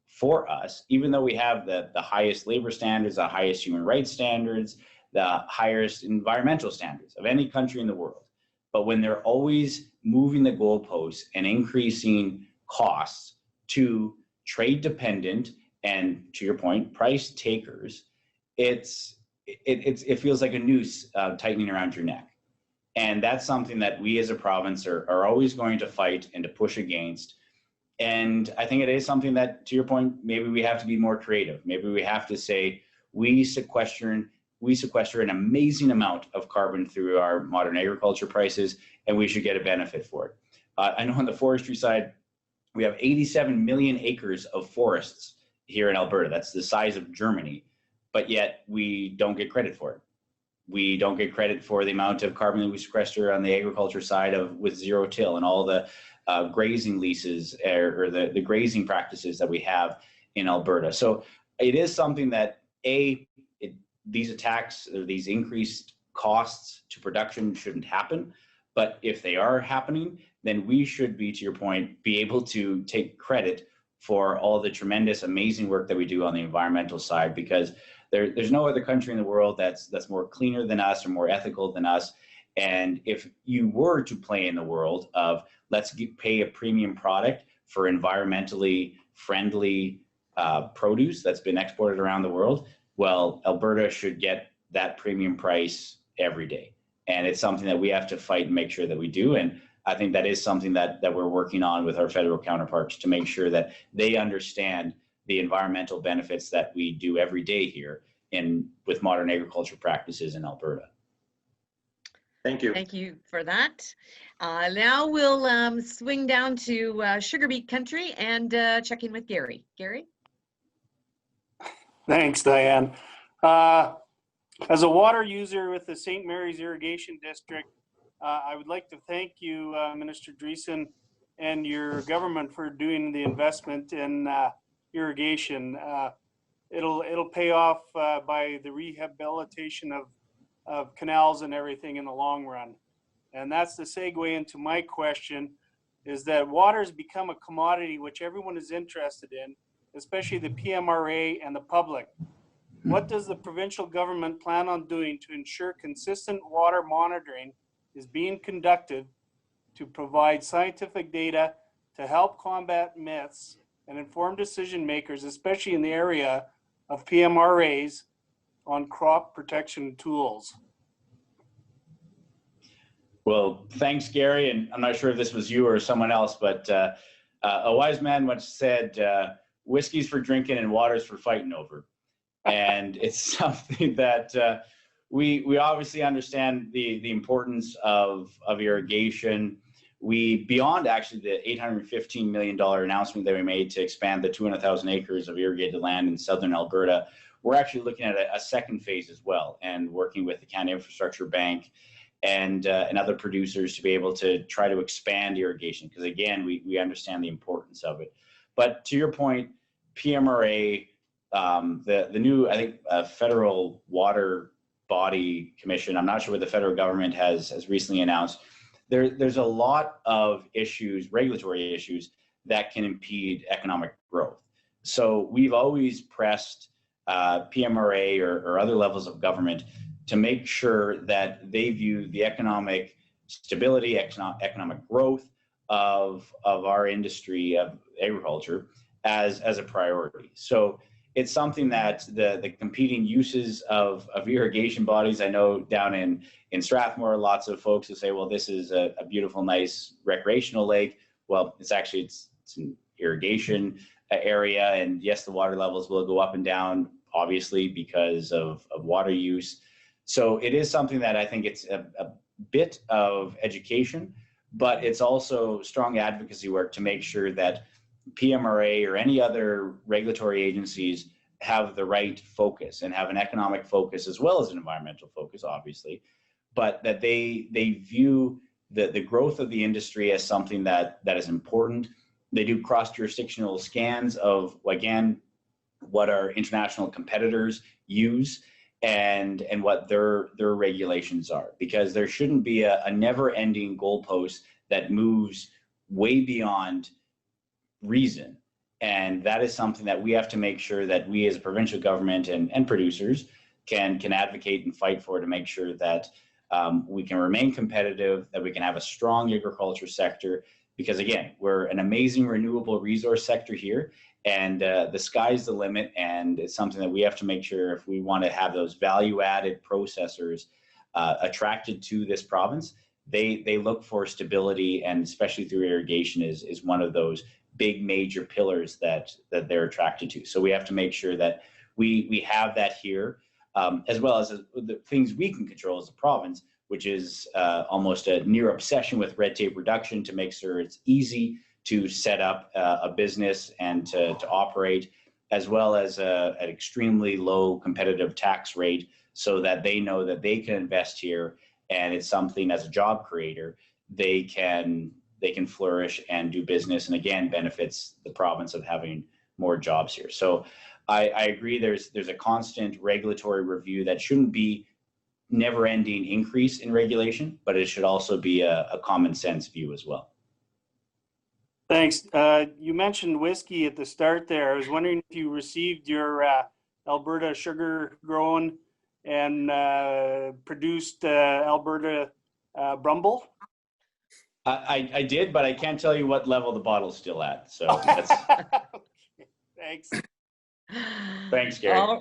for us, even though we have the highest labor standards, the highest human rights standards, the highest environmental standards of any country in the world. But when they're always moving the goalposts and increasing costs to trade dependent and, to your point, price takers, it feels like a noose tightening around your neck. And that's something that we as a province are always going to fight and to push against. And I think it is something that, to your point, maybe we have to be more creative. Maybe we have to say we sequester an amazing amount of carbon through our modern agriculture prices, and we should get a benefit for it. I know on the forestry side, we have 87 million acres of forests here in Alberta. That's the size of Germany, but yet we don't get credit for it. We don't get credit for the amount of carbon that we sequester on the agriculture side with zero till and all the grazing leases or the grazing practices that we have in Alberta. So it is something that these attacks or these increased costs to production shouldn't happen. But if they are happening, then we should be, to your point, be able to take credit for all the tremendous, amazing work that we do on the environmental side, because there's no other country in the world that's more cleaner than us or more ethical than us. And if you were to play in the world of let's pay a premium product for environmentally friendly produce that's been exported around the world, well, Alberta should get that premium price every day. And it's something that we have to fight and make sure that we do. And I think that is something that we're working on with our federal counterparts to make sure that they understand the environmental benefits that we do every day here with modern agriculture practices in Alberta. Thank you. Thank you for that. Now we'll swing down to sugar beet country and check in with Gary. Gary? Thanks, Diane. As a water user with the St. Mary's Irrigation District, I would like to thank you, Minister Dreeshen, and your government for doing the investment in irrigation. It'll pay off by the rehabilitation of canals and everything in the long run. And that's the segue into my question, is that water has become a commodity which everyone is interested in, especially the PMRA and the public. What does the provincial government plan on doing to ensure consistent water monitoring is being conducted to provide scientific data to help combat myths and inform decision makers, especially in the area of PMRAs on crop protection tools? Well, thanks, Gary. And I'm not sure if this was you or someone else, but a wise man once said, whiskey's for drinking and water's for fighting over. And it's something that we obviously understand the importance of irrigation. We, beyond actually the $815 million announcement that we made to expand the 200,000 acres of irrigated land in southern Alberta, we're actually looking at a second phase as well, and working with the Canada Infrastructure Bank and other producers to be able to try to expand irrigation, because again, we understand the importance of it. But to your point, PMRA, the new, I think, federal water body commission, I'm not sure what the federal government has recently announced. There's a lot of issues, regulatory issues, that can impede economic growth. So we've always pressed PMRA or other levels of government to make sure that they view the economic stability, economic growth of our industry of agriculture as a priority. So it's something that the competing uses of irrigation bodies, I know down in Strathmore, lots of folks will say, well, this is a beautiful, nice recreational lake. Well, it's an irrigation area, and yes, the water levels will go up and down, obviously, because of water use. So it is something that I think it's a bit of education, but it's also strong advocacy work to make sure that PMRA or any other regulatory agencies have the right focus and have an economic focus as well as an environmental focus, obviously, but that they view the growth of the industry as something that is important. They do cross-jurisdictional scans of, again, what our international competitors use and what their regulations are, because there shouldn't be a never-ending goalpost that moves way beyond reason. And that is something that we have to make sure that we as a provincial government and producers can advocate and fight for, to make sure that we can remain competitive, that we can have a strong agriculture sector, because again, we're an amazing renewable resource sector here, and the sky's the limit, and it's something that we have to make sure, if we want to have those value-added processors attracted to this province, they look for stability, and especially through irrigation is one of those big major pillars that they're attracted to. So we have to make sure that we have that here, as well as the things we can control as a province, which is almost a near obsession with red tape reduction, to make sure it's easy to set up a business and to operate, as well as an extremely low competitive tax rate, so that they know that they can invest here, and it's something as a job creator they can flourish and do business, and again benefits the province of having more jobs here. So I agree, there's a constant regulatory review that shouldn't be never-ending increase in regulation, but it should also be a common sense view as well. Thanks. You mentioned whiskey at the start there. I was wondering if you received your Alberta sugar grown and produced Alberta Brumble. I did, but I can't tell you what level the bottle's still at. So that's... Thanks. Thanks, Gary.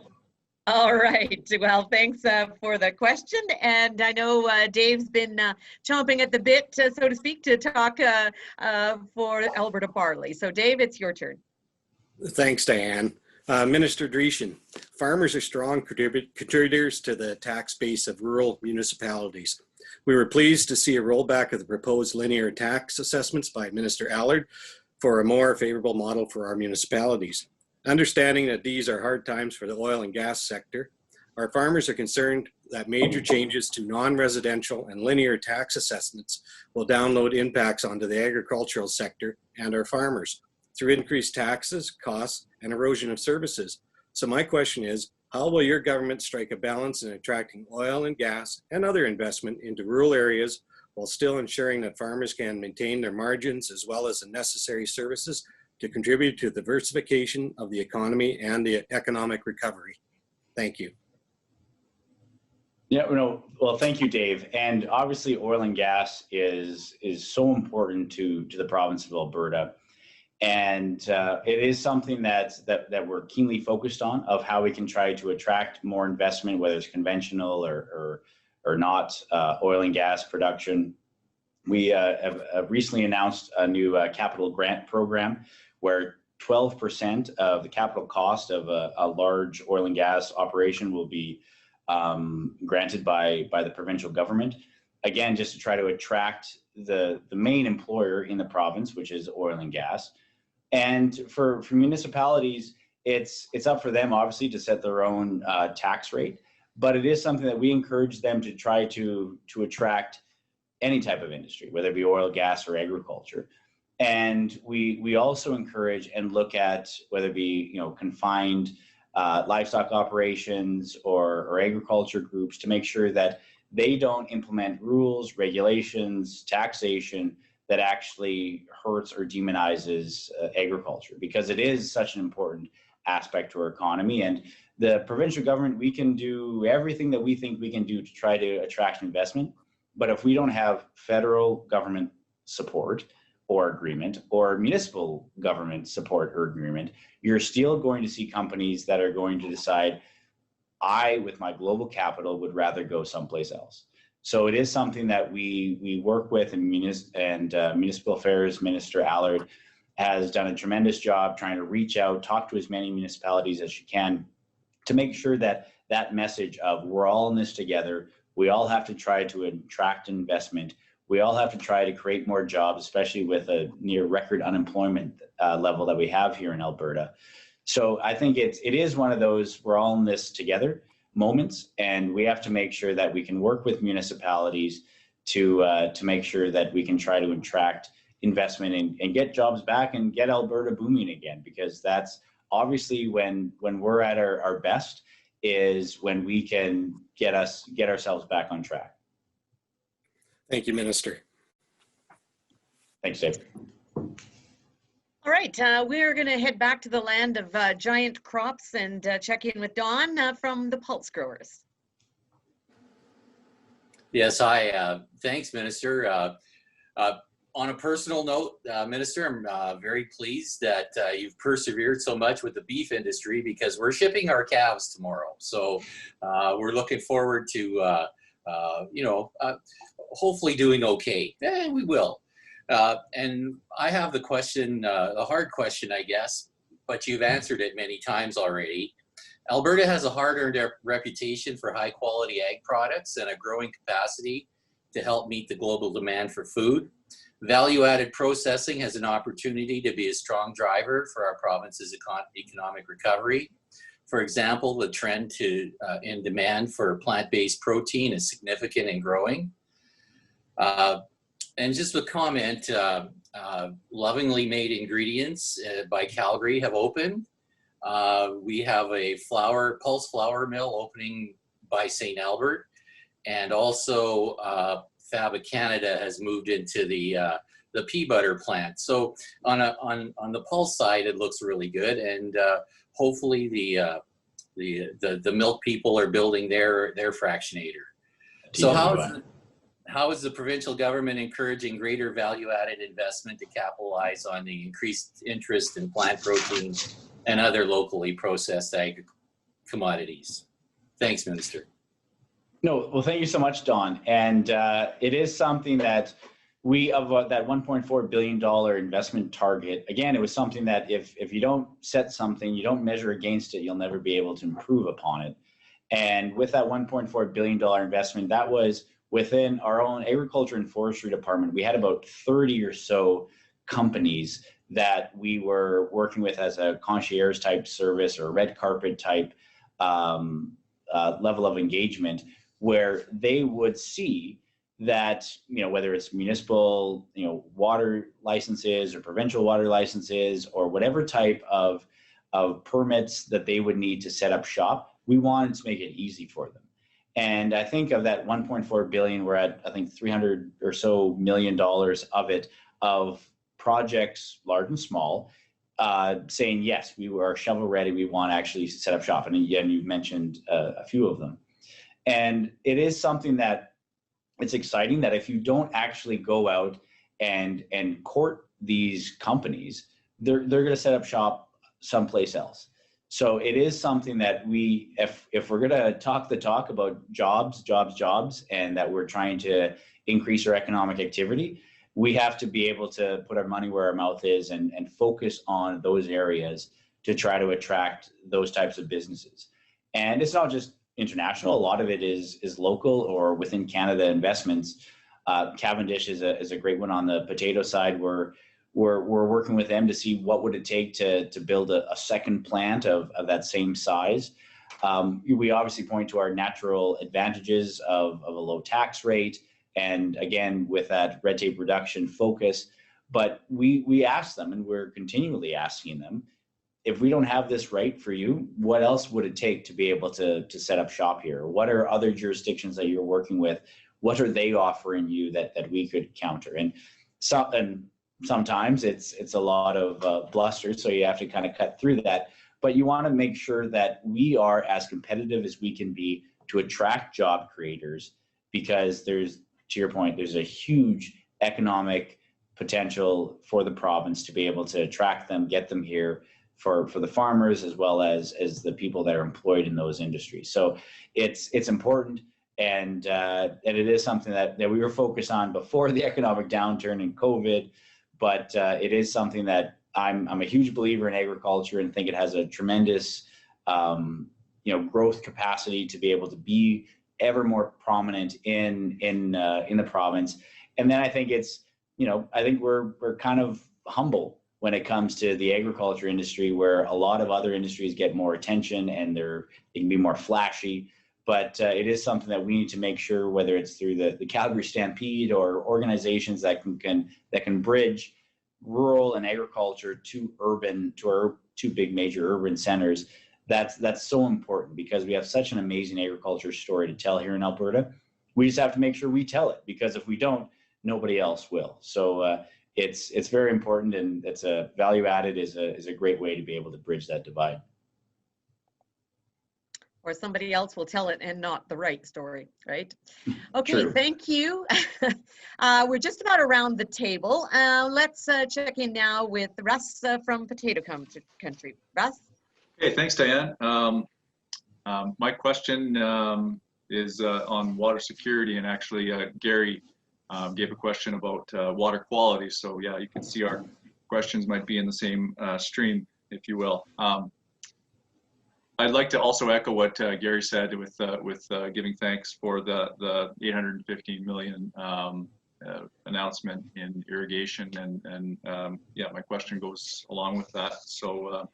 All right. Well, thanks for the question. And I know Dave's been chomping at the bit, so to speak, to talk for Alberta Barley. So Dave, it's your turn. Thanks, Diane. Minister Dreeshen, farmers are strong contributors to the tax base of rural municipalities. We were pleased to see a rollback of the proposed linear tax assessments by Minister Allard for a more favorable model for our municipalities. Understanding that these are hard times for the oil and gas sector, our farmers are concerned that major changes to non-residential and linear tax assessments will download impacts onto the agricultural sector and our farmers through increased taxes, costs, and erosion of services. So my question is, how will your government strike a balance in attracting oil and gas and other investment into rural areas while still ensuring that farmers can maintain their margins as well as the necessary services to contribute to the diversification of the economy and the economic recovery? Thank you. Yeah, well, thank you, Dave. And obviously oil and gas is so important to the province of Alberta. And it is something that we're keenly focused on, of how we can try to attract more investment, whether it's conventional or not oil and gas production. We have recently announced a new capital grant program where 12% of the capital cost of a large oil and gas operation will be granted by the provincial government. Again, just to try to attract the main employer in the province, which is oil and gas. And for municipalities, it's up for them, obviously, to set their own tax rate. But it is something that we encourage them to try to attract any type of industry, whether it be oil, gas, or agriculture. And we also encourage and look at whether it be confined livestock operations or agriculture groups, to make sure that they don't implement rules, regulations, taxation that actually hurts or demonizes agriculture, because it is such an important aspect to our economy. And the provincial government, we can do everything that we think we can do to try to attract investment. But if we don't have federal government support or agreement, or municipal government support or agreement, you're still going to see companies that are going to decide, I, with my global capital, would rather go someplace else. So it is something that we work with, and Municipal Affairs Minister Allard has done a tremendous job trying to reach out, talk to as many municipalities as she can, to make sure that that message of we're all in this together, we all have to try to attract investment, we all have to try to create more jobs, especially with a near record unemployment level that we have here in Alberta. So I think it is one of those we're all in this together moments, and we have to make sure that we can work with municipalities to make sure that we can try to attract investment and get jobs back and get Alberta booming again, because that's obviously when we're at our best, is when we can get ourselves back on track. Thank you, Minister. Thanks, Dave. All right, we're going to head back to the land of giant crops and check in with Don from the Pulse Growers. Yes, hi. Thanks, Minister. On a personal note, Minister, I'm very pleased that you've persevered so much with the beef industry, because we're shipping our calves tomorrow. So we're looking forward to, hopefully doing okay. We will. And I have the question, a hard question, I guess, but you've answered it many times already. Alberta has a hard-earned reputation for high-quality ag products and a growing capacity to help meet the global demand for food. Value-added processing has an opportunity to be a strong driver for our province's economic recovery. For example, the trend in demand for plant-based protein is significant and growing. And just a comment, Lovingly Made Ingredients by Calgary have opened. We have a pulse flour mill opening by St. Albert, and also Faba Canada has moved into the pea butter plant. So on the Pulse side, it looks really good, and hopefully the milk people are building their fractionator. So how is the provincial government encouraging greater value-added investment to capitalize on the increased interest in plant protein and other locally processed ag commodities? Thanks, Minister. No, well, thank you so much, Don. And it is something that that $1.4 billion investment target, again, it was something that if you don't set something, you don't measure against it, you'll never be able to improve upon it. And with that $1.4 billion investment, that was within our own agriculture and forestry department. We had about 30 or so companies that we were working with as a concierge type service or red carpet type level of engagement, where they would see that, whether it's municipal, water licenses or provincial water licenses or whatever type of permits that they would need to set up shop, we wanted to make it easy for them. And I think of that 1.4 billion, we're at, I think, 300 or so million dollars of it, of projects, large and small, saying, yes, we are shovel ready. We want to actually set up shop. And again, you've mentioned a few of them. And it is something that it's exciting that if you don't actually go out and court these companies, they're going to set up shop someplace else. So it is something that if we're going to talk the talk about jobs, and that we're trying to increase our economic activity, we have to be able to put our money where our mouth is and focus on those areas to try to attract those types of businesses. And it's not just international. A lot of it is local or within Canada investments. Cavendish is a great one on the potato side. We're working with them to see what would it take to build a second plant of that same size. We obviously point to our natural advantages of a low tax rate, and again, with that red tape reduction focus. But we ask them, and we're continually asking them, if we don't have this right for you, what else would it take to be able to set up shop here? What are other jurisdictions that you're working with? What are they offering you that we could counter? And sometimes it's a lot of bluster, so you have to kind of cut through that. But you want to make sure that we are as competitive as we can be to attract job creators, because to your point, there's a huge economic potential for the province to be able to attract them, get them here for the farmers as well as the people that are employed in those industries. So it's important, and it is something that we were focused on before the economic downturn and COVID, but it is something that I'm a huge believer in agriculture and think it has a tremendous growth capacity to be able to be ever more prominent in the province. And then I think I think we're kind of humble when it comes to the agriculture industry, where a lot of other industries get more attention and they can be more flashy. But it is something that we need to make sure, whether it's through the Calgary Stampede or organizations that can bridge rural and agriculture to our two big major urban centers. That's so important, because we have such an amazing agriculture story to tell here in Alberta. We just have to make sure we tell it, because if we don't, nobody else will. So it's very important, and it's a value added is a great way to be able to bridge that divide. Or somebody else will tell it and not the right story, right? Okay, True. Thank you. We're just about around the table. Let's check in now with Russ from Potato Country. Russ? Okay, thanks, Diane. My question is on water security, and actually Gary gave a question about water quality. So yeah, you can see our questions might be in the same stream, if you will. I'd like to also echo what Gary said with giving thanks for the 815 million announcement in irrigation, and yeah, my question goes along with that. So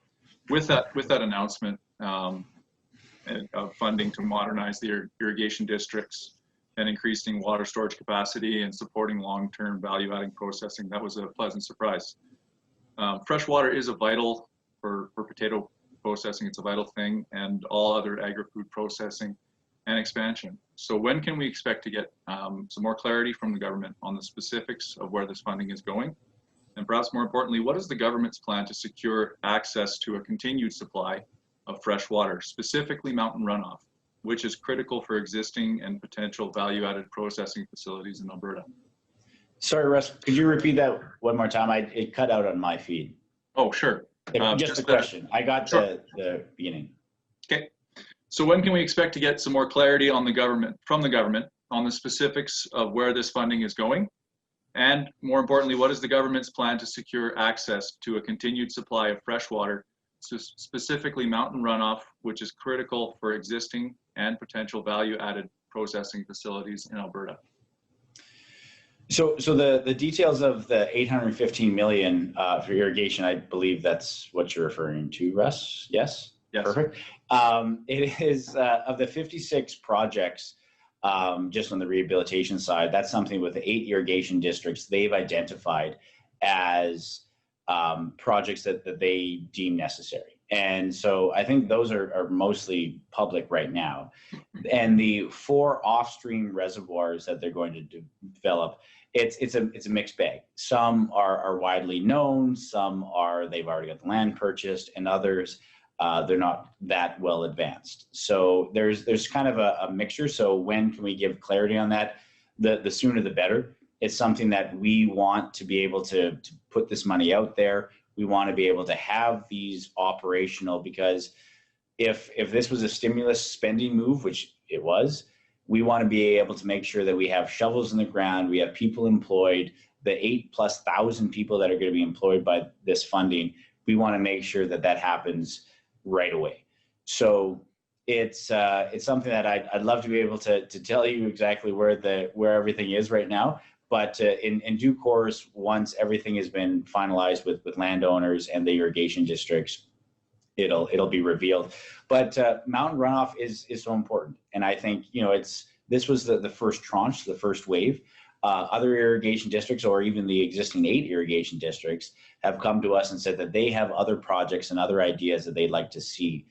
with that announcement of funding to modernize the irrigation districts and increasing water storage capacity and supporting long-term value-adding processing, that was a pleasant surprise. Fresh water is a vital for potato processing. It's a vital thing, and all other agri-food processing and expansion. So when can we expect to get some more clarity from the government on the specifics of where this funding is going? And perhaps more importantly, what is the government's plan to secure access to a continued supply of fresh water, specifically mountain runoff, which is critical for existing and potential value-added processing facilities in Alberta? Sorry, Russ, could you repeat that one more time? It cut out on my feed. Oh, sure. Just a question. I got sure. the beginning. Okay. So when can we expect to get some more clarity on from the government on the specifics of where this funding is going? And more importantly, what is the government's plan to secure access to a continued supply of fresh water, specifically mountain runoff, which is critical for existing and potential value-added processing facilities in Alberta? So the details of the 815 million for irrigation, I believe that's what you're referring to, Russ? Yes? Yes. Perfect. It is of the 56 projects, just on the rehabilitation side, that's something with the 8 irrigation districts they've identified as projects that they deem necessary. And so I think those are mostly public right now. And the 4 off-stream reservoirs that they're going to develop, it's a mixed bag. Some are widely known, some they've already got the land purchased, and others they're not that well advanced. So there's kind of a mixture. So when can we give clarity on that? The sooner the better. It's something that we want to be able to put this money out there. We want to be able to have these operational, because if this was a stimulus spending move, which it was, we want to be able to make sure that we have shovels in the ground, we have people employed, the 8,000+ people that are going to be employed by this funding. We want to make sure that that happens right away. So it's something that I'd love to be able to tell you exactly where everything is right now. But in due course, once everything has been finalized with landowners and the irrigation districts, it'll be revealed. But mountain runoff is so important, and I think this was the first tranche, the first wave. Other irrigation districts, or even the existing 8 irrigation districts, have come to us and said that they have other projects and other ideas that they'd like to see.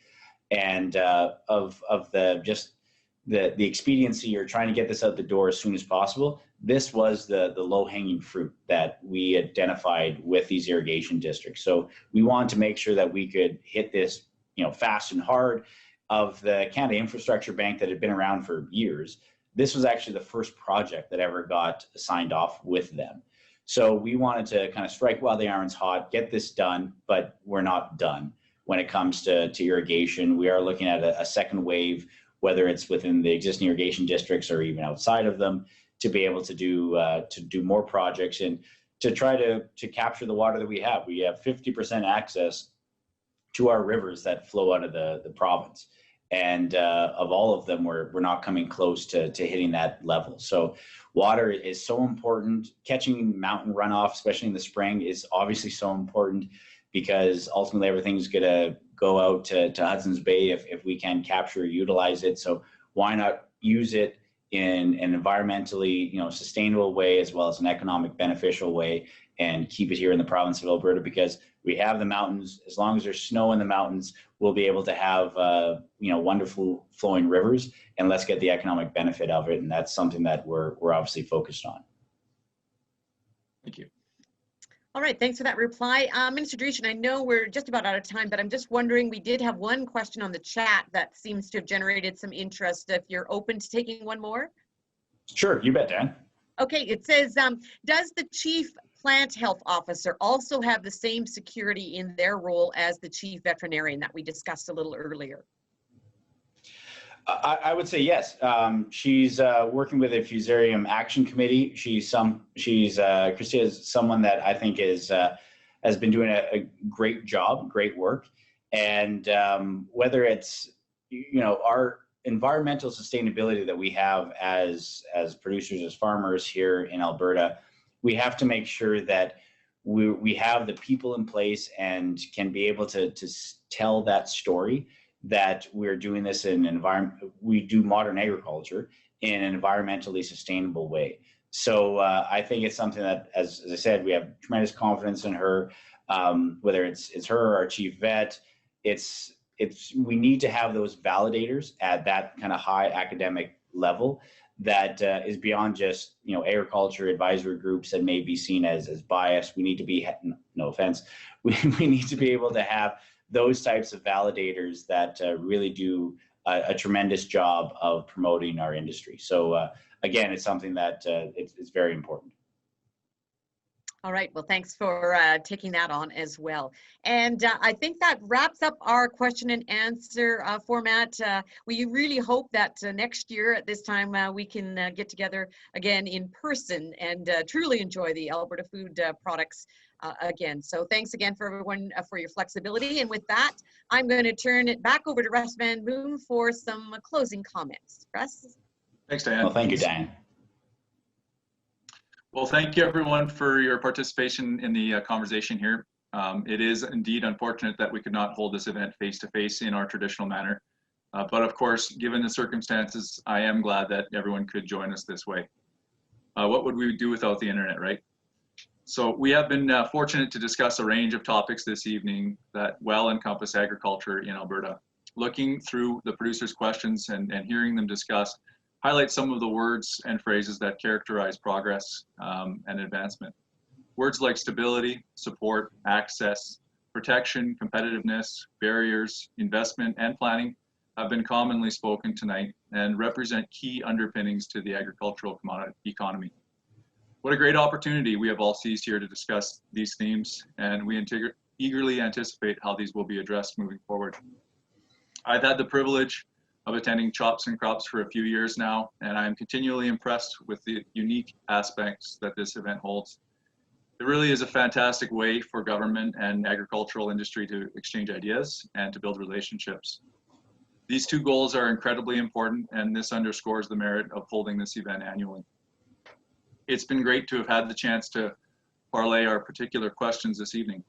And of the expediency or trying to get this out the door as soon as possible, this was the low-hanging fruit that we identified with these irrigation districts. So we wanted to make sure that we could hit this, fast and hard. Of the Canada Infrastructure Bank that had been around for years, this was actually the first project that ever got signed off with them. So we wanted to kind of strike while the iron's hot, get this done, but we're not done. When it comes to irrigation, we are looking at a second wave, whether it's within the existing irrigation districts or even outside of them, to be able to do more projects and to try to capture the water that we have. We have 50% access to our rivers that flow out of the province. And of all of them, we're not coming close to hitting that level. So water is so important. Catching mountain runoff, especially in the spring, is obviously so important, because ultimately everything's going to go out to Hudson's Bay if we can capture or utilize it. So why not use it in an environmentally sustainable way, as well as an economic beneficial way, and keep it here in the province of Alberta, because we have the mountains. As long as there's snow in the mountains, we'll be able to have wonderful flowing rivers, and let's get the economic benefit of it. And that's something that we're obviously focused on. Thank you. All right, thanks for that reply. Minister Dreeshen, I know we're just about out of time, but I'm just wondering, we did have one question on the chat that seems to have generated some interest. If you're open to taking one more? Sure, you bet, Dan. Okay, it says, does the Chief Plant Health Officer also have the same security in their role as the Chief Veterinarian that we discussed a little earlier? I would say yes. She's working with a Fusarium Action Committee. Christina is someone that I think has been doing a great job, great work. And whether it's our environmental sustainability that we have as producers, as farmers here in Alberta, we have to make sure that we have the people in place and can be able to tell that story, that we're doing this in an environment, we do modern agriculture in an environmentally sustainable way. So I think it's something that, as I said, we have tremendous confidence in her. Whether it's her or our chief vet, we need to have those validators at that kind of high academic level that is beyond just agriculture advisory groups that may be seen as biased. We need to be, no offense, we need to be able to have those types of validators that really do a tremendous job of promoting our industry. So again, it's something that it's very important. All right, well, thanks for taking that on as well. And I think that wraps up our question and answer format. We really hope that next year at this time we can get together again in person and truly enjoy the Alberta food products again. So thanks again for everyone for your flexibility. And with that, I'm going to turn it back over to Russ Van Boom for some closing comments. Russ? Thanks, Diane. Well, thank you, Diane. Well, thank you everyone for your participation in the conversation here. It is indeed unfortunate that we could not hold this event face-to-face in our traditional manner. But of course, given the circumstances, I am glad that everyone could join us this way. What would we do without the internet, right? So we have been fortunate to discuss a range of topics this evening that well encompass agriculture in Alberta. Looking through the producers' questions and hearing them discuss highlight some of the words and phrases that characterize progress and advancement. Words like stability, support, access, protection, competitiveness, barriers, investment, and planning have been commonly spoken tonight and represent key underpinnings to the agricultural economy. What a great opportunity we have all seized here to discuss these themes, and we eagerly anticipate how these will be addressed moving forward. I've had the privilege of attending Chops and Crops for a few years now, and I'm continually impressed with the unique aspects that this event holds. It really is a fantastic way for government and agricultural industry to exchange ideas and to build relationships. These two goals are incredibly important, and this underscores the merit of holding this event annually. It's been great to have had the chance to parlay our particular questions this evening.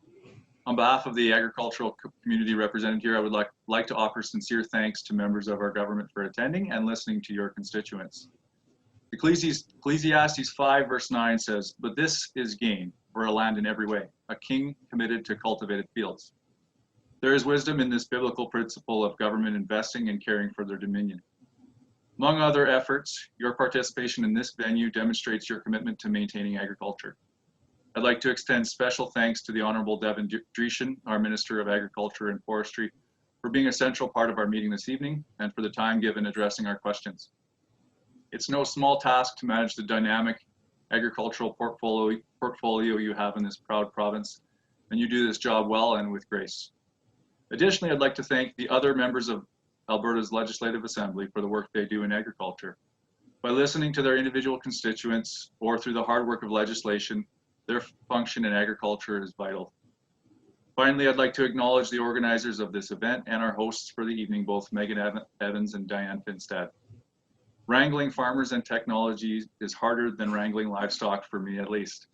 On behalf of the agricultural community represented here, I would like to offer sincere thanks to members of our government for attending and listening to your constituents. Ecclesiastes 5 verse 9 says, "But this is gain, for a land in every way, a king committed to cultivated fields." There is wisdom in this biblical principle of government investing and caring for their dominion. Among other efforts, your participation in this venue demonstrates your commitment to maintaining agriculture. I'd like to extend special thanks to the Honorable Devin Dreeshen, our Minister of Agriculture and Forestry, for being a central part of our meeting this evening and for the time given addressing our questions. It's no small task to manage the dynamic agricultural portfolio you have in this proud province, and you do this job well and with grace. Additionally, I'd like to thank the other members of Alberta's Legislative Assembly for the work they do in agriculture. By listening to their individual constituents or through the hard work of legislation, their function in agriculture is vital. Finally, I'd like to acknowledge the organizers of this event and our hosts for the evening, both Megan Evans and Diane Finstead. Wrangling farmers and technology is harder than wrangling livestock, for me at least.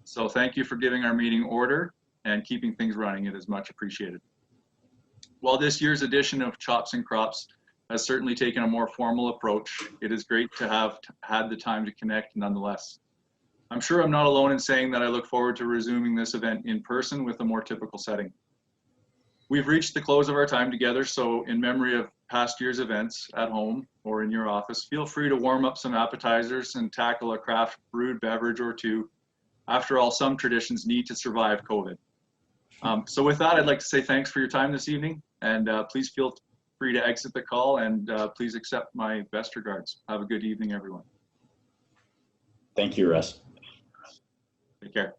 So thank you for giving our meeting order and keeping things running. It is much appreciated. While this year's edition of Chops and Crops has certainly taken a more formal approach, it is great to have had the time to connect nonetheless. I'm sure I'm not alone in saying that I look forward to resuming this event in person with a more typical setting. We've reached the close of our time together, so in memory of past year's events at home or in your office, feel free to warm up some appetizers and tackle a craft brewed beverage or two. After all, some traditions need to survive COVID. So with that, I'd like to say thanks for your time this evening, and please feel free to exit the call, and please accept my best regards. Have a good evening, everyone. Thank you, Russ. Take care.